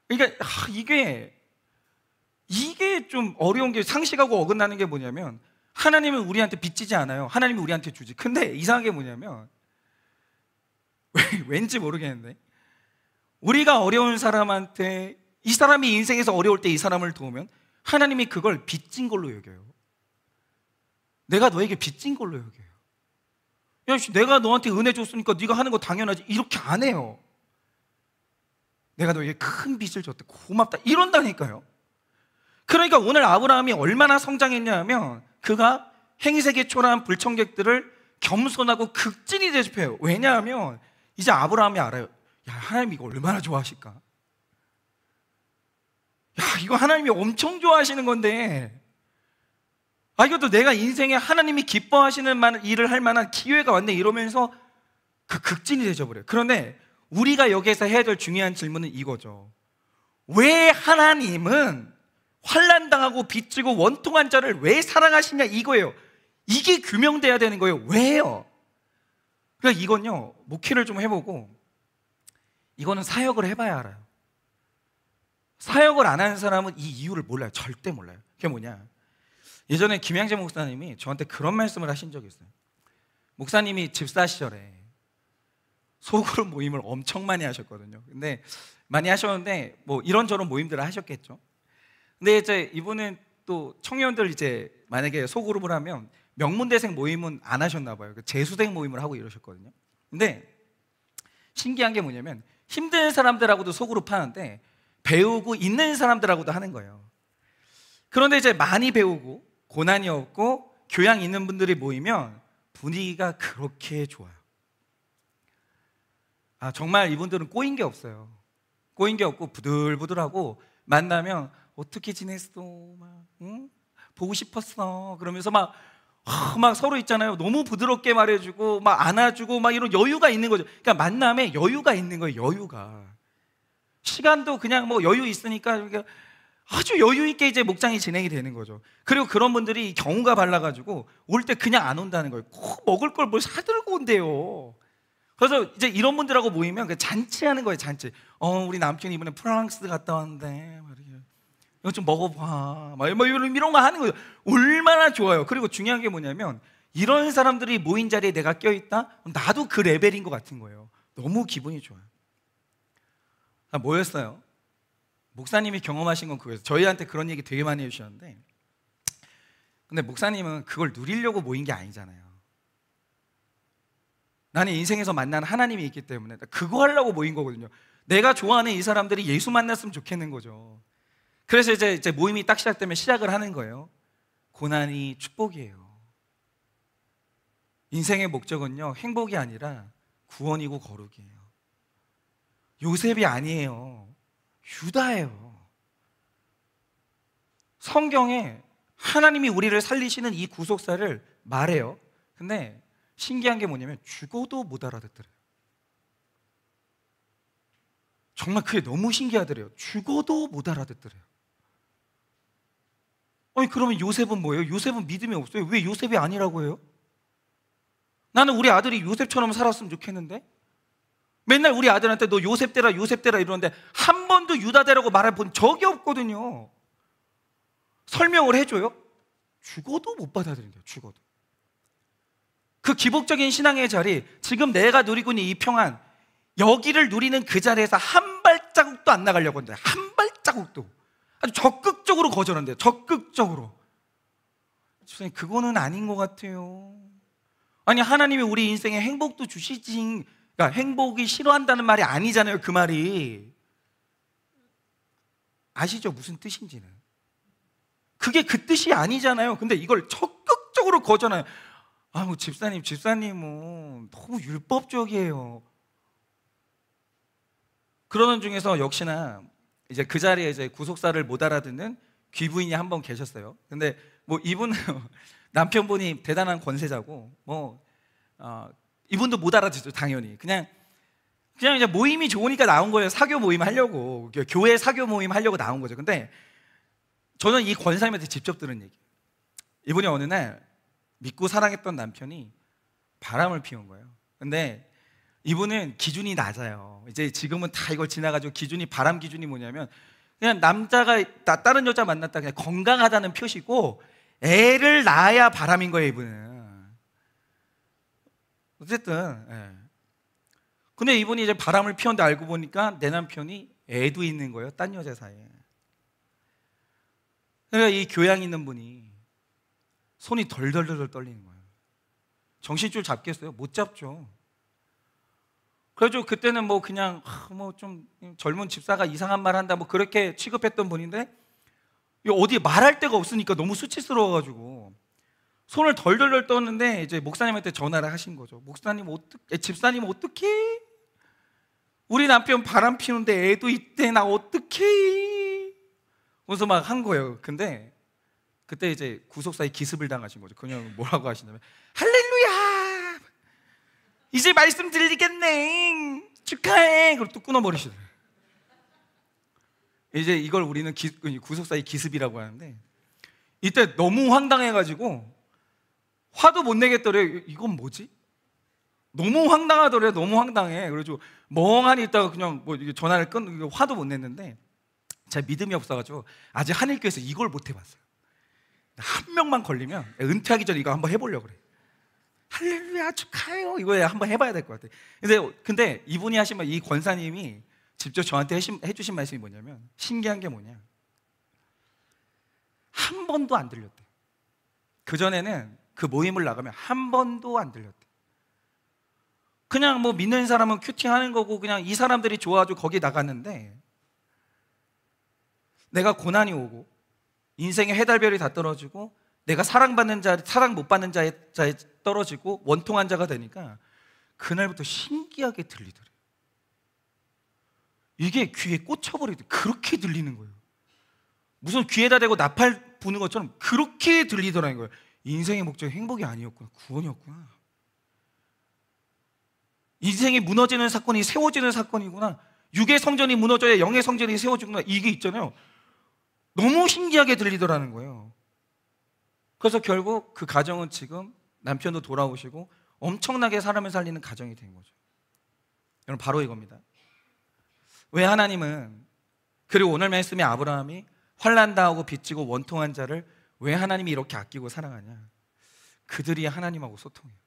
그러니까 이게 좀 어려운 게, 상식하고 어긋나는 게 뭐냐면, 하나님은 우리한테 빚지지 않아요. 하나님이 우리한테 주지. 근데 이상한 게 뭐냐면, 왠지 모르겠는데, 우리가 어려운 사람한테, 이 사람이 인생에서 어려울 때 이 사람을 도우면 하나님이 그걸 빚진 걸로 여겨요. 내가 너에게 빚진 걸로 여겨요. 야, 내가 너한테 은혜 줬으니까 네가 하는 거 당연하지, 이렇게 안 해요. 내가 너에게 큰 빚을 줬대, 고맙다, 이런다니까요. 그러니까 오늘 아브라함이 얼마나 성장했냐 하면, 그가 행색에 초라한 불청객들을 겸손하고 극진히 대접해요. 왜냐하면 이제 아브라함이 알아요. 야, 하나님이 이거 얼마나 좋아하실까? 야, 이거 하나님이 엄청 좋아하시는 건데, 이것도 내가 인생에 하나님이 기뻐하시는 일을 할 만한 기회가 왔네, 이러면서 그 극진히 대접을 해요. 그런데 우리가 여기에서 해야 될 중요한 질문은 이거죠. 왜 하나님은 환난당하고 빚지고 원통한 자를 왜 사랑하시냐, 이거예요. 이게 규명돼야 되는 거예요. 왜요? 그러니까 이건요, 목회를 좀 해보고, 이거는 사역을 해봐야 알아요. 사역을 안 하는 사람은 이 이유를 몰라요. 절대 몰라요. 그게 뭐냐, 예전에 김양재 목사님이 저한테 그런 말씀을 하신 적이 있어요. 목사님이 집사 시절에 소그룹 모임을 엄청 많이 하셨거든요. 근데 많이 하셨는데 뭐 이런저런 모임들을 하셨겠죠. 근데 이제 이분은 또 청년들 이제 만약에 소그룹을 하면 명문대생 모임은 안 하셨나 봐요. 재수생 모임을 하고 이러셨거든요. 근데 신기한 게 뭐냐면, 힘든 사람들하고도 소그룹 하는데 배우고 있는 사람들하고도 하는 거예요. 그런데 이제 많이 배우고 고난이 없고 교양 있는 분들이 모이면 분위기가 그렇게 좋아요. 정말 이분들은 꼬인 게 없어요. 꼬인 게 없고 부들부들하고, 만나면 어떻게 지냈어? 막, 응? 보고 싶었어. 그러면서 막 서로 있잖아요. 너무 부드럽게 말해주고 막 안아주고 막 이런 여유가 있는 거죠. 그러니까 만남에 여유가 있는 거예요. 여유가. 시간도 그냥 뭐 여유 있으니까 아주 여유 있게 이제 목장이 진행이 되는 거죠. 그리고 그런 분들이 경우가 발라가지고 올 때 그냥 안 온다는 거예요. 꼭 먹을 걸 뭘 사들고 온대요. 그래서 이제 이런 분들하고 모이면 잔치하는 거예요. 잔치. 우리 남편이 이번에 프랑스 갔다 왔는데 이거 좀 먹어봐, 뭐 이런 거 하는 거예요. 얼마나 좋아요. 그리고 중요한 게 뭐냐면, 이런 사람들이 모인 자리에 내가 껴있다? 나도 그 레벨인 것 같은 거예요. 너무 기분이 좋아요. 뭐였어요? 목사님이 경험하신 건 그거예요. 저희한테 그런 얘기 되게 많이 해주셨는데, 근데 목사님은 그걸 누리려고 모인 게 아니잖아요. 나는 인생에서 만난 하나님이 있기 때문에 그거 하려고 모인 거거든요. 내가 좋아하는 이 사람들이 예수 만났으면 좋겠는 거죠. 그래서 이제 모임이 딱 시작되면 시작을 하는 거예요. 고난이 축복이에요. 인생의 목적은요, 행복이 아니라 구원이고 거룩이에요. 요셉이 아니에요. 유다예요. 성경에 하나님이 우리를 살리시는 이 구속사를 말해요. 근데 신기한 게 뭐냐면, 죽어도 못 알아듣더래요. 정말 그게 너무 신기하더래요. 죽어도 못 알아듣더래요. 그러면 요셉은 뭐예요? 요셉은 믿음이 없어요. 왜 요셉이 아니라고 해요? 나는 우리 아들이 요셉처럼 살았으면 좋겠는데, 맨날 우리 아들한테 너 요셉 되라 요셉 되라 이러는데 한 번도 유다 되라고 말해본 적이 없거든요. 설명을 해줘요? 죽어도 못 받아들인대요. 죽어도. 그 기복적인 신앙의 자리, 지금 내가 누리고 있는 이 평안, 여기를 누리는 그 자리에서 한 발자국도 안 나가려고 한대요. 한 발자국도. 아주 적극적으로 거절한대요. 적극적으로. 선생님, 그거는 아닌 것 같아요. 아니, 하나님이 우리 인생에 행복도 주시지. 그러니까 행복이 싫어한다는 말이 아니잖아요. 그 말이. 아시죠? 무슨 뜻인지는. 그게 그 뜻이 아니잖아요. 근데 이걸 적극적으로 거절해요. 집사님은 너무 율법적이에요. 그러는 중에서 역시나 이제 그 자리에 이제 구속사를 못 알아듣는 귀부인이 한 번 계셨어요. 근데 뭐 이분은 남편분이 대단한 권세자고 이분도 못 알아듣죠. 당연히. 그냥 그냥 이제 모임이 좋으니까 나온 거예요. 사교 모임 하려고, 교회 사교 모임 하려고 나온 거죠. 근데 저는 이 권사님한테 직접 들은 얘기. 이분이 어느 날 믿고 사랑했던 남편이 바람을 피운 거예요. 근데 이분은 기준이 낮아요. 이제 지금은 다 이걸 지나가지고 기준이, 바람 기준이 뭐냐면 그냥 남자가 다른 여자 만났다 그냥 건강하다는 표시고 애를 낳아야 바람인 거예요, 이분은. 어쨌든 근데 이분이 이제 바람을 피웠는데 알고 보니까 내 남편이 애도 있는 거예요, 딴 여자 사이에. 그러니까 이 교양 있는 분이 손이 덜덜덜 떨리는 거예요. 정신줄 잡겠어요? 못 잡죠. 그래가지고 그때는 뭐 그냥 뭐 좀 젊은 집사가 이상한 말 한다 뭐 그렇게 취급했던 분인데 어디 말할 데가 없으니까 너무 수치스러워가지고 손을 덜덜덜 떴는데 이제 목사님한테 전화를 하신 거죠. 목사님 어떻게, 집사님 어떻게? 우리 남편 바람 피우는데 애도 있대, 나 어떡해? 그래서 막 한 거예요. 근데 그때 이제 구속사에 기습을 당하신 거죠. 그냥 뭐라고 하시냐면 할렐루야, 이제 말씀 들리겠네, 축하해. 그걸 뚝 끊어버리시더라고요. 이제 이걸 우리는 구속사의 기습이라고 하는데, 이때 너무 황당해가지고 화도 못 내겠더래요. 이건 뭐지? 너무 황당하더래요. 너무 황당해. 그래가지고 멍하니 있다가 그냥 뭐 전화를 화도 못 냈는데, 제가 믿음이 없어가지고 아직 하늘교회에서 이걸 못 해봤어요. 한 명만 걸리면 은퇴하기 전에 이거 한번 해보려고 그래. 할렐루야 축하해요, 이거 한번 해봐야 될 것 같아. 근데 이분이 하신 말, 이 권사님이 직접 저한테 해주신 말씀이 뭐냐면, 신기한 게 뭐냐, 한 번도 안 들렸대. 그전에는 그 모임을 나가면 한 번도 안 들렸대. 그냥 뭐 믿는 사람은 큐팅하는 거고 그냥 이 사람들이 좋아가지고 거기 나갔는데, 내가 고난이 오고 인생의 해달별이 다 떨어지고 내가 사랑받는 자, 사랑 못 받는 자에 떨어지고 원통한 자가 되니까 그날부터 신기하게 들리더래요. 이게 귀에 꽂혀버리더래요. 그렇게 들리는 거예요. 무슨 귀에다 대고 나팔 부는 것처럼 그렇게 들리더라는 거예요. 인생의 목적이 행복이 아니었구나, 구원이었구나. 인생이 무너지는 사건이 세워지는 사건이구나. 육의 성전이 무너져야 영의 성전이 세워지구나. 이게 있잖아요. 너무 신기하게 들리더라는 거예요. 그래서 결국 그 가정은 지금 남편도 돌아오시고 엄청나게 사람을 살리는 가정이 된 거죠. 여러분, 바로 이겁니다. 왜 하나님은, 그리고 오늘 말씀에 아브라함이 환난 당하고 빚지고 원통한 자를 왜 하나님이 이렇게 아끼고 사랑하냐? 그들이 하나님하고 소통해요.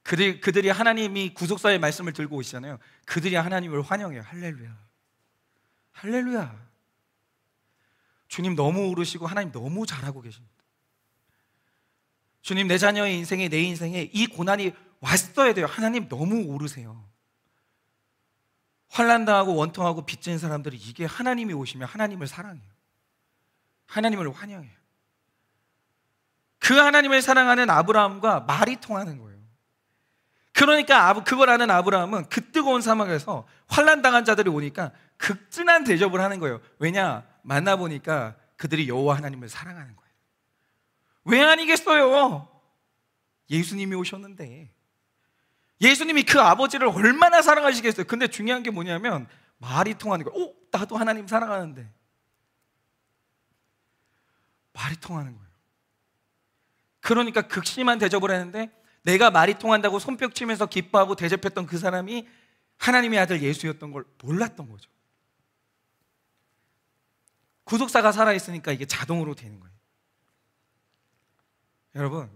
그들이 하나님이 구속사의 말씀을 들고 오시잖아요. 그들이 하나님을 환영해요. 할렐루야, 할렐루야. 주님 너무 오르시고 하나님 너무 잘하고 계십니다. 주님, 내 자녀의 인생에, 내 인생에 이 고난이 왔어야 돼요. 하나님 너무 오르세요. 환난당하고 원통하고 빚진 사람들이 이게 하나님이 오시면 하나님을 사랑해요. 하나님을 환영해요. 그 하나님을 사랑하는 아브라함과 말이 통하는 거예요. 그러니까 그걸 아는 아브라함은 그 뜨거운 사막에서 환난당한 자들이 오니까 극진한 대접을 하는 거예요. 왜냐? 만나보니까 그들이 여호와 하나님을 사랑하는 거예요. 왜 아니겠어요? 예수님이 오셨는데, 예수님이 그 아버지를 얼마나 사랑하시겠어요? 근데 중요한 게 뭐냐면 말이 통하는 거예요. 나도 하나님 사랑하는데. 말이 통하는 거예요. 그러니까 극심한 대접을 했는데, 내가 말이 통한다고 손뼉 치면서 기뻐하고 대접했던 그 사람이 하나님의 아들 예수였던 걸 몰랐던 거죠. 구속사가 살아있으니까 이게 자동으로 되는 거예요. 여러분,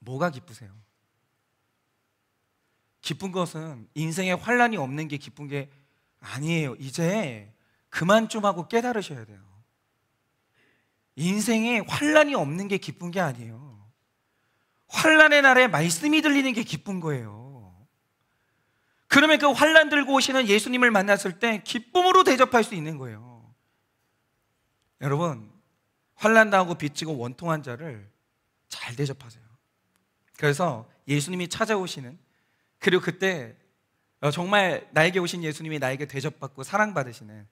뭐가 기쁘세요? 기쁜 것은 인생에 환난이 없는 게 기쁜 게 아니에요. 이제 그만 좀 하고 깨달으셔야 돼요. 인생에 환난이 없는 게 기쁜 게 아니에요. 환난의 날에 말씀이 들리는 게 기쁜 거예요. 그러면 그 환난 들고 오시는 예수님을 만났을 때 기쁨으로 대접할 수 있는 거예요. 여러분, 환난 당하고 빚지고 원통한 자를 잘 대접하세요. 그래서 예수님이 찾아오시는, 그리고 그때 정말 나에게 오신 예수님이 나에게 대접받고 사랑받으시는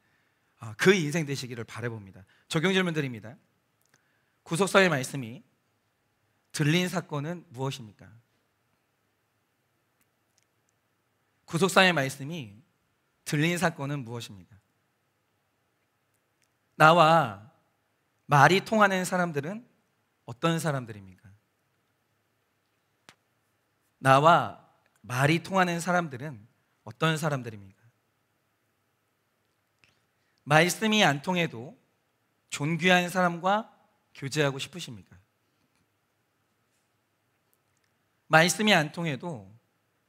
그 인생 되시기를 바라봅니다. 적용 질문 드립니다. 구속사의 말씀이 들린 사건은 무엇입니까? 구속사의 말씀이 들린 사건은 무엇입니까? 나와 말이 통하는 사람들은 어떤 사람들입니까? 나와 말이 통하는 사람들은 어떤 사람들입니까? 말씀이 안 통해도 존귀한 사람과 교제하고 싶으십니까? 말씀이 안 통해도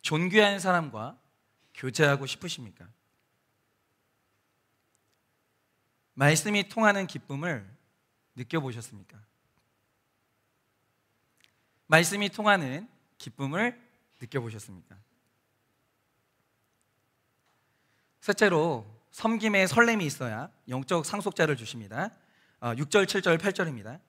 존귀한 사람과 교제하고 싶으십니까? 말씀이 통하는 기쁨을 느껴보셨습니까? 말씀이 통하는 기쁨을 느껴보셨습니까? 셋째로 섬김의 설렘이 있어야 영적 상속자를 주십니다. 6절, 7절, 8절입니다.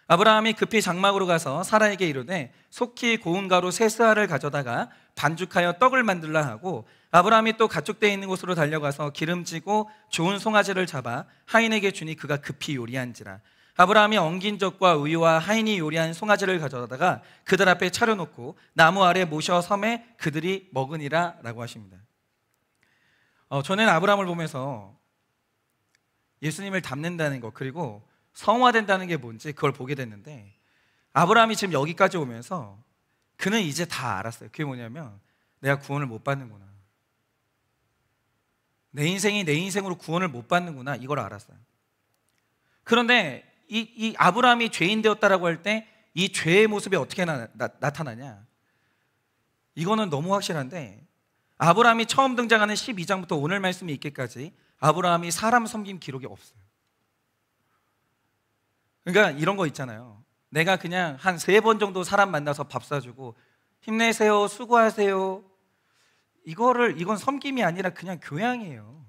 아브라함이 급히 장막으로 가서 사라에게 이르되 속히 고운 가루 세 스아를 가져다가 반죽하여 떡을 만들라 하고, 아브라함이 또 가축대에 있는 곳으로 달려가서 기름지고 좋은 송아지를 잡아 하인에게 주니 그가 급히 요리한지라. 아브라함이 엉긴 젖과 우유와 하인이 요리한 송아지를 가져다가 그들 앞에 차려놓고 나무 아래 모셔 섬에 그들이 먹으니라 라고 하십니다. 저는 아브라함을 보면서 예수님을 닮는다는 것, 그리고 성화된다는 게 뭔지 그걸 보게 됐는데, 아브라함이 지금 여기까지 오면서 그는 이제 다 알았어요. 그게 뭐냐면 내가 구원을 못 받는구나, 내 인생이 내 인생으로 구원을 못 받는구나, 이걸 알았어요. 그런데 이 아브라함이 죄인 되었다라고 할 때 이 죄의 모습이 어떻게 나타나냐, 이거는 너무 확실한데, 아브라함이 처음 등장하는 12장부터 오늘 말씀이 있기까지 아브라함이 사람 섬김 기록이 없어요. 그러니까 이런 거 있잖아요. 내가 그냥 한 3번 정도 사람 만나서 밥 사주고 힘내세요, 수고하세요, 이건 섬김이 아니라 그냥 교양이에요.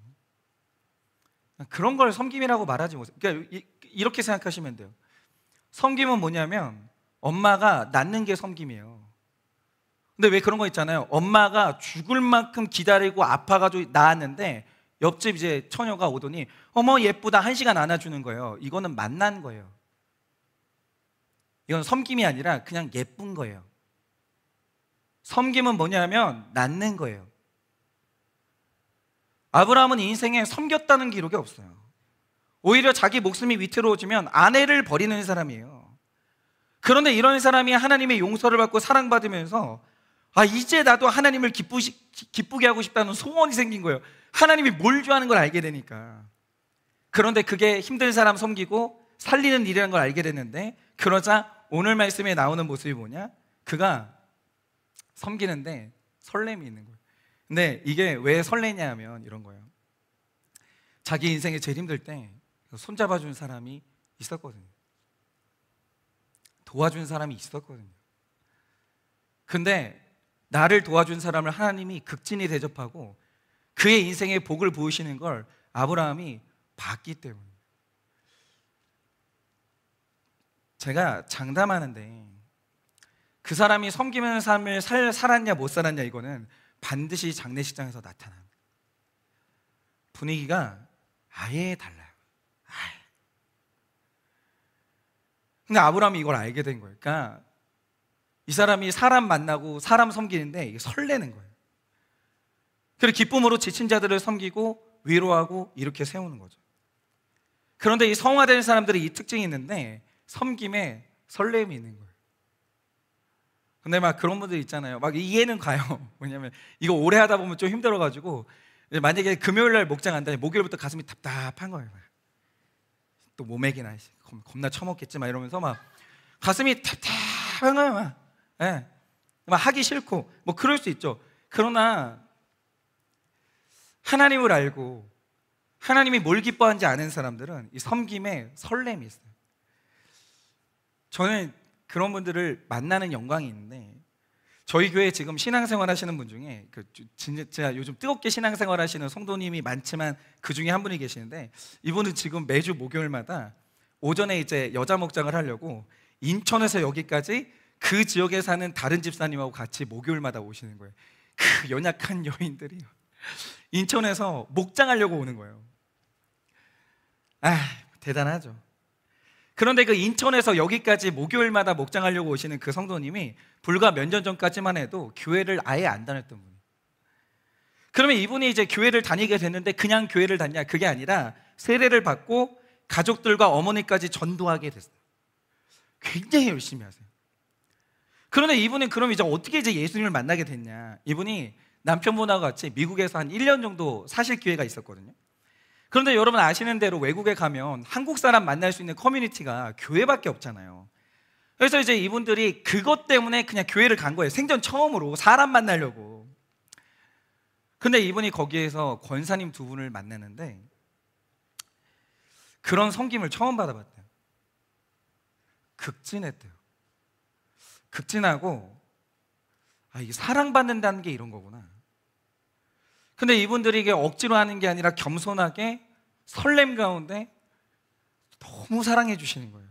그런 걸 섬김이라고 말하지 못해요. 그러니까 이렇게 생각하시면 돼요. 섬김은 뭐냐면 엄마가 낳는 게 섬김이에요. 근데 왜 그런 거 있잖아요. 엄마가 죽을 만큼 기다리고 아파가지고 낳았는데 옆집 이제 처녀가 오더니 어머 예쁘다 1시간 안아주는 거예요. 이거는 만난 거예요. 이건 섬김이 아니라 그냥 예쁜 거예요. 섬김은 뭐냐면 낳는 거예요. 아브라함은 인생에 섬겼다는 기록이 없어요. 오히려 자기 목숨이 위태로워지면 아내를 버리는 사람이에요. 그런데 이런 사람이 하나님의 용서를 받고 사랑받으면서 이제 나도 하나님을 기쁘게 하고 싶다는 소원이 생긴 거예요. 하나님이 뭘 좋아하는 걸 알게 되니까. 그런데 그게 힘든 사람 섬기고 살리는 일이라는 걸 알게 됐는데, 그러자 오늘 말씀에 나오는 모습이 뭐냐? 그가 섬기는데 설렘이 있는 거예요. 근데 이게 왜 설레냐 하면 이런 거예요. 자기 인생에 제일 힘들 때 손잡아준 사람이 있었거든요. 도와준 사람이 있었거든요. 근데 나를 도와준 사람을 하나님이 극진히 대접하고 그의 인생에 복을 부으시는 걸 아브라함이 봤기 때문에. 제가 장담하는데 그 사람이 섬기는 삶을 살았냐 못 살았냐, 이거는 반드시 장례식장에서 나타납니다. 분위기가 아예 달라요. 근데 아브라함이 이걸 알게 된 거예요. 그러니까 이 사람이 사람 만나고 사람 섬기는데 이게 설레는 거예요. 그리고 기쁨으로 지친 자들을 섬기고 위로하고 이렇게 세우는 거죠. 그런데 이 성화되는 사람들이 이 특징이 있는데 섬김에 설렘이 있는 거예요. 근데 막 그런 분들 있잖아요. 막 이해는 가요. 왜냐면 이거 오래 하다 보면 좀 힘들어가지고 만약에 금요일 날 목장 한다면 목요일부터 가슴이 답답한 거예요. 또 모맥이나 겁나 처먹겠지 막 이러면서 막 가슴이 답답한 거예요. 막. 네. 막 하기 싫고 뭐 그럴 수 있죠. 그러나 하나님을 알고 하나님이 뭘 기뻐하는지 아는 사람들은 이 섬김에 설렘이 있어요. 저는 그런 분들을 만나는 영광이 있는데, 저희 교회에 지금 신앙생활 하시는 분 중에 진짜 요즘 뜨겁게 신앙생활 하시는 성도님이 많지만 그 중에 한 분이 계시는데, 이분은 지금 매주 목요일마다 오전에 이제 여자 목장을 하려고 인천에서 여기까지 그 지역에 사는 다른 집사님하고 같이 목요일마다 오시는 거예요. 그 연약한 여인들이 인천에서 목장하려고 오는 거예요. 대단하죠. 그런데 그 인천에서 여기까지 목요일마다 목장하려고 오시는 그 성도님이 불과 몇 년 전까지만 해도 교회를 아예 안 다녔던 분이에요. 그러면 이분이 이제 교회를 다니게 됐는데 그냥 교회를 다니냐? 그게 아니라 세례를 받고 가족들과 어머니까지 전도하게 됐어요. 굉장히 열심히 하세요. 그런데 이분은 그럼 이제 어떻게 이제 예수님을 만나게 됐냐? 이분이 남편분하고 같이 미국에서 한 1년 정도 사실 기회가 있었거든요. 그런데 여러분 아시는 대로 외국에 가면 한국 사람 만날 수 있는 커뮤니티가 교회밖에 없잖아요. 그래서 이제 이분들이 그것 때문에 그냥 교회를 간 거예요. 생전 처음으로 사람 만나려고. 근데 이분이 거기에서 권사님 두 분을 만나는데 그런 섬김을 처음 받아봤대요. 극진했대요. 극진하고 이게 사랑받는다는 게 이런 거구나. 근데 이분들이 이게 억지로 하는 게 아니라 겸손하게 설렘 가운데 너무 사랑해 주시는 거예요.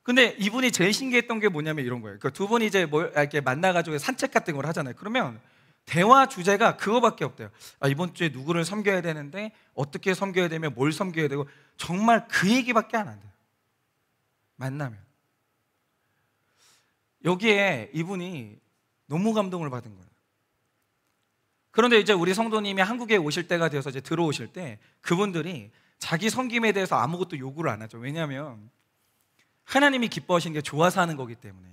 근데 이분이 제일 신기했던 게 뭐냐면 이런 거예요. 그 두 분이 이제 이렇게 만나가지고 산책 같은 걸 하잖아요. 그러면 대화 주제가 그거밖에 없대요. 이번 주에 누구를 섬겨야 되는데 어떻게 섬겨야 되며 뭘 섬겨야 되고 정말 그 얘기밖에 안 한대요. 만나면. 여기에 이분이 너무 감동을 받은 거예요. 그런데 이제 우리 성도님이 한국에 오실 때가 되어서 이제 들어오실 때 그분들이 자기 섬김에 대해서 아무것도 요구를 안 하죠. 왜냐하면 하나님이 기뻐하시는 게 좋아서 하는 거기 때문에.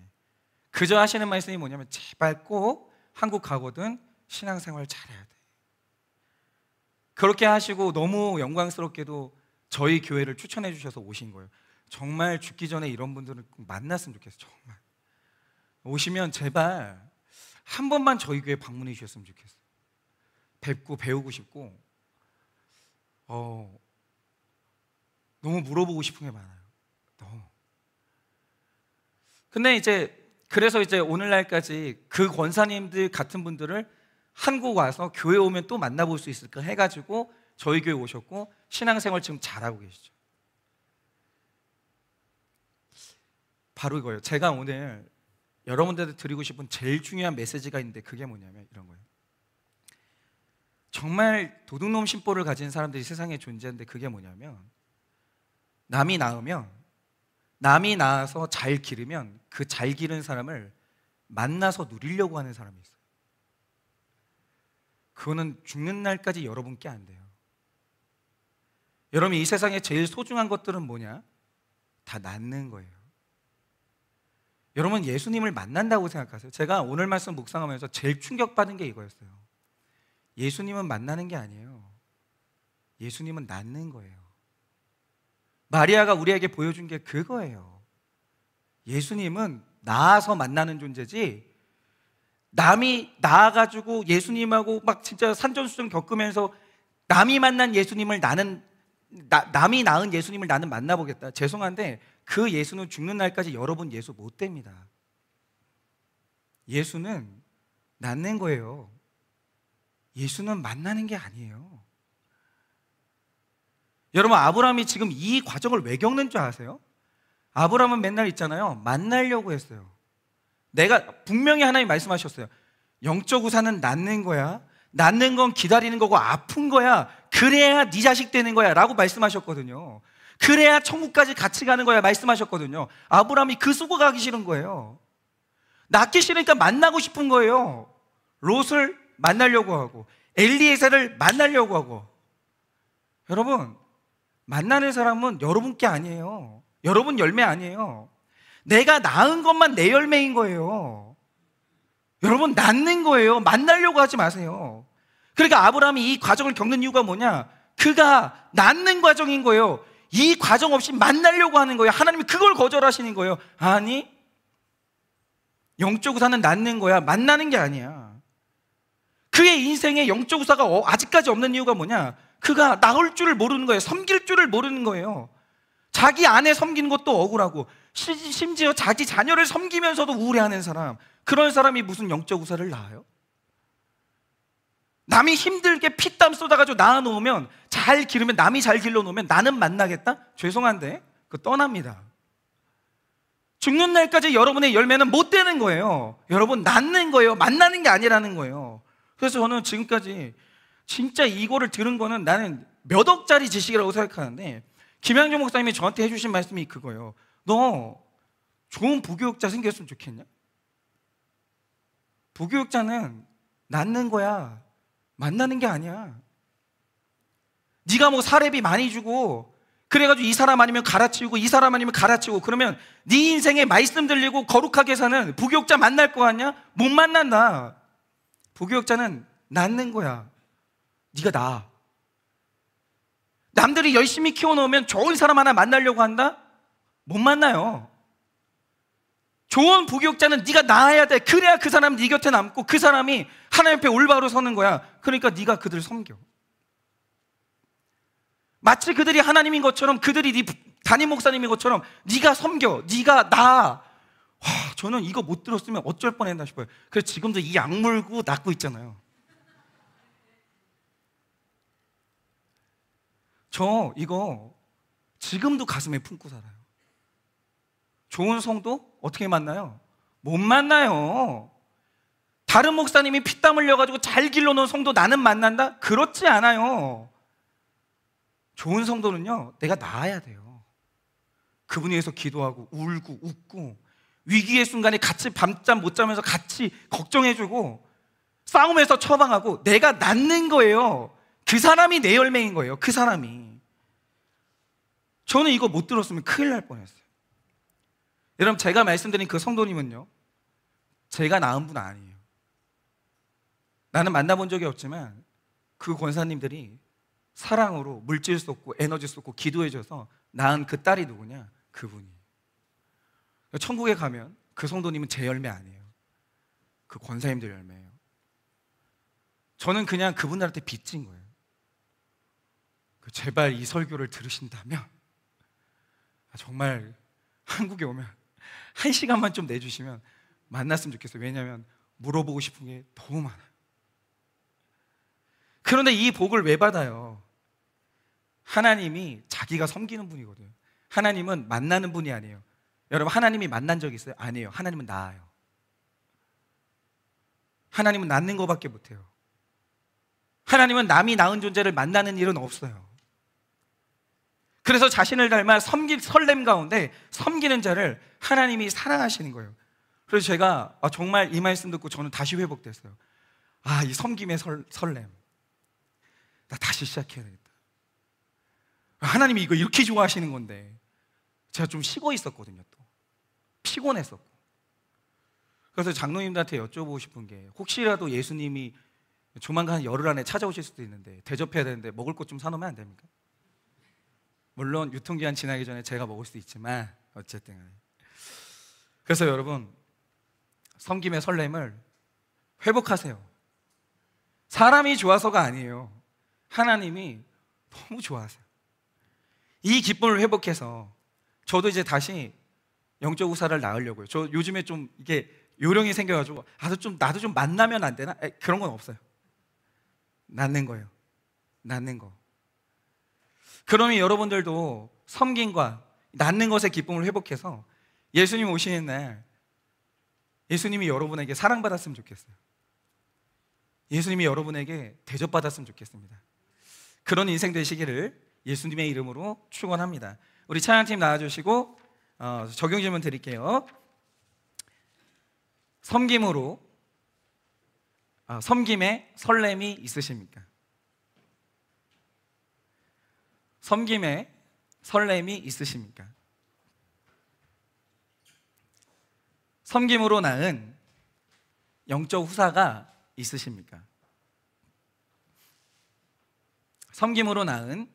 그저 하시는 말씀이 뭐냐면 제발 꼭 한국 가거든 신앙생활 잘해야 돼. 그렇게 하시고 너무 영광스럽게도 저희 교회를 추천해 주셔서 오신 거예요. 정말 죽기 전에 이런 분들을 꼭 만났으면 좋겠어요. 정말 오시면 제발 한 번만 저희 교회 방문해 주셨으면 좋겠어요. 뵙고 배우고 싶고 너무 물어보고 싶은 게 많아요. 너무. 근데 이제 그래서 이제 오늘날까지 그 권사님들 같은 분들을 한국 와서 교회 오면 또 만나볼 수 있을까 해가지고 저희 교회 오셨고 신앙생활 지금 잘하고 계시죠. 바로 이거예요. 제가 오늘 여러분들한테 드리고 싶은 제일 중요한 메시지가 있는데 그게 뭐냐면 이런 거예요. 정말 도둑놈 심보를 가진 사람들이 세상에 존재하는데 그게 뭐냐면 남이 낳으면 남이 낳아서 잘 기르면 그 잘 기른 사람을 만나서 누리려고 하는 사람이 있어요. 그거는 죽는 날까지 여러분께 안 돼요. 여러분 이 세상에 제일 소중한 것들은 뭐냐? 다 낳는 거예요. 여러분 예수님을 만난다고 생각하세요? 제가 오늘 말씀 묵상하면서 제일 충격받은 게 이거였어요. 예수님은 만나는 게 아니에요. 예수님은 낳는 거예요. 마리아가 우리에게 보여준 게 그거예요. 예수님은 낳아서 만나는 존재지 남이 낳아가지고 예수님하고 막 진짜 산전수전 겪으면서 남이 만난 예수님을 남이 낳은 예수님을 나는 만나보겠다. 죄송한데 그 예수는 죽는 날까지 여러분 예수 못 됩니다. 예수는 낳는 거예요. 예수는 만나는 게 아니에요. 여러분 아브라함이 지금 이 과정을 왜 겪는 줄 아세요? 아브라함은 맨날 있잖아요. 만나려고 했어요. 내가 분명히 하나님 말씀하셨어요. 영적 우산은 낳는 거야. 낳는 건 기다리는 거고 아픈 거야. 그래야 네 자식 되는 거야 라고 말씀하셨거든요. 그래야 천국까지 같이 가는 거야 말씀하셨거든요. 아브라함이 그 수고 가기 싫은 거예요. 낳기 싫으니까 만나고 싶은 거예요. 롯을 만나려고 하고 엘리에셀을 만나려고 하고. 여러분 만나는 사람은 여러분께 아니에요. 여러분 열매 아니에요. 내가 낳은 것만 내 열매인 거예요. 여러분 낳는 거예요. 만나려고 하지 마세요. 그러니까 아브라함이 이 과정을 겪는 이유가 뭐냐? 그가 낳는 과정인 거예요. 이 과정 없이 만나려고 하는 거예요. 하나님이 그걸 거절하시는 거예요. 아니 영적 우사는 낳는 거야. 만나는 게 아니야. 그의 인생에 영적 우사가 아직까지 없는 이유가 뭐냐? 그가 나을 줄을 모르는 거예요. 섬길 줄을 모르는 거예요. 자기 아내 섬기는 것도 억울하고 심지어 자기 자녀를 섬기면서도 우울해하는 사람, 그런 사람이 무슨 영적 우사를 낳아요? 남이 힘들게 피땀 쏟아가지고 낳아놓으면 잘 기르면 남이 잘 길러놓으면 나는 만나겠다? 죄송한데 그거 떠납니다. 죽는 날까지 여러분의 열매는 못 되는 거예요. 여러분 낳는 거예요. 만나는 게 아니라는 거예요. 그래서 저는 지금까지 진짜 이거를 들은 거는 나는 몇 억짜리 지식이라고 생각하는데 김양정 목사님이 저한테 해주신 말씀이 그거예요. 너 좋은 부교육자 생겼으면 좋겠냐? 부교육자는 낳는 거야. 만나는 게 아니야. 네가 뭐 사례비 많이 주고 그래가지고 이 사람 아니면 갈아치우고 이 사람 아니면 갈아치우고 그러면 네 인생에 말씀 들리고 거룩하게 사는 부교육자 만날 거 아니야? 못 만난다. 부교육자는 낳는 거야. 네가 낳아. 남들이 열심히 키워놓으면 좋은 사람 하나 만나려고 한다? 못 만나요. 좋은 부교육자는 네가 낳아야 돼. 그래야 그 사람은 네 곁에 남고 그 사람이 하나님 앞에 올바로 서는 거야. 그러니까 네가 그들 섬겨. 마치 그들이 하나님인 것처럼, 그들이 네 담임 목사님인 것처럼 네가 섬겨, 네가 낳아. 와, 저는 이거 못 들었으면 어쩔 뻔했나 싶어요. 그래서 지금도 이 약물고 낳고 있잖아요. 저 이거 지금도 가슴에 품고 살아요. 좋은 성도 어떻게 만나요? 못 만나요. 다른 목사님이 피땀 흘려가지고 잘 길러놓은 성도 나는 만난다? 그렇지 않아요. 좋은 성도는요, 내가 낳아야 돼요. 그분 위해서 기도하고 울고 웃고 위기의 순간에 같이 밤잠 못 자면서 같이 걱정해주고 싸움에서 처방하고 내가 낳는 거예요. 그 사람이 내 열매인 거예요. 그 사람이. 저는 이거 못 들었으면 큰일 날 뻔했어요. 여러분, 제가 말씀드린 그 성도님은요, 제가 낳은 분 아니에요. 나는 만나본 적이 없지만 그 권사님들이 사랑으로 물질 쏟고 에너지 쏟고 기도해줘서 낳은 그 딸이 누구냐? 그분이. 천국에 가면 그 성도님은 제 열매 아니에요. 그 권사님들 열매예요. 저는 그냥 그분들한테 빚진 거예요. 제발 이 설교를 들으신다면 정말 한국에 오면 1시간만 좀 내주시면 만났으면 좋겠어요. 왜냐하면 물어보고 싶은 게 너무 많아요. 그런데 이 복을 왜 받아요? 하나님이 자기가 섬기는 분이거든요. 하나님은 만나는 분이 아니에요. 여러분, 하나님이 만난 적 있어요? 아니에요. 하나님은 낳아요. 하나님은 낳는 것밖에 못해요. 하나님은 남이 낳은 존재를 만나는 일은 없어요. 그래서 자신을 닮아 섬길 설렘 가운데 섬기는 자를 하나님이 사랑하시는 거예요. 그래서 제가 정말 이 말씀 듣고 저는 다시 회복됐어요. 이 섬김의 설렘, 나 다시 시작해야 되겠다. 하나님이 이거 이렇게 좋아하시는 건데 제가 좀 식어 있었거든요. 또 피곤했었고. 그래서 장로님들한테 여쭤보고 싶은 게, 혹시라도 예수님이 조만간 열흘 안에 찾아오실 수도 있는데 대접해야 되는데 먹을 것 좀 사놓으면 안 됩니까? 물론 유통기한 지나기 전에 제가 먹을 수도 있지만 어쨌든. 그래서 여러분, 섬김의 설렘을 회복하세요. 사람이 좋아서가 아니에요. 하나님이 너무 좋아하세요. 이 기쁨을 회복해서 저도 이제 다시 영적 후사를 낳으려고요. 저 요즘에 좀 이게 요령이 생겨가지고 나도 좀 만나면 안 되나? 그런 건 없어요. 낳는 거예요. 낳는 거. 그러면 여러분들도 섬김과 낳는 것의 기쁨을 회복해서 예수님 오시는 날 예수님이 여러분에게 사랑받았으면 좋겠어요. 예수님이 여러분에게 대접받았으면 좋겠습니다. 그런 인생 되시기를 예수님의 이름으로 축원합니다. 우리 찬양팀 나와주시고 적용 질문 드릴게요. 섬김에 설렘이 있으십니까? 섬김에 설렘이 있으십니까? 섬김으로 낳은 영적 후사가 있으십니까? 섬김으로 낳은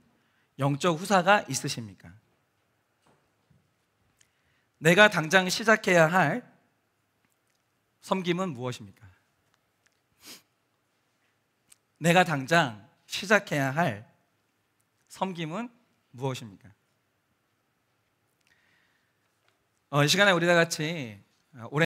영적 후사가 있으십니까? 내가 당장 시작해야 할 섬김은 무엇입니까? 내가 당장 시작해야 할 섬김은 무엇입니까? 이 시간에 우리 다 같이 올해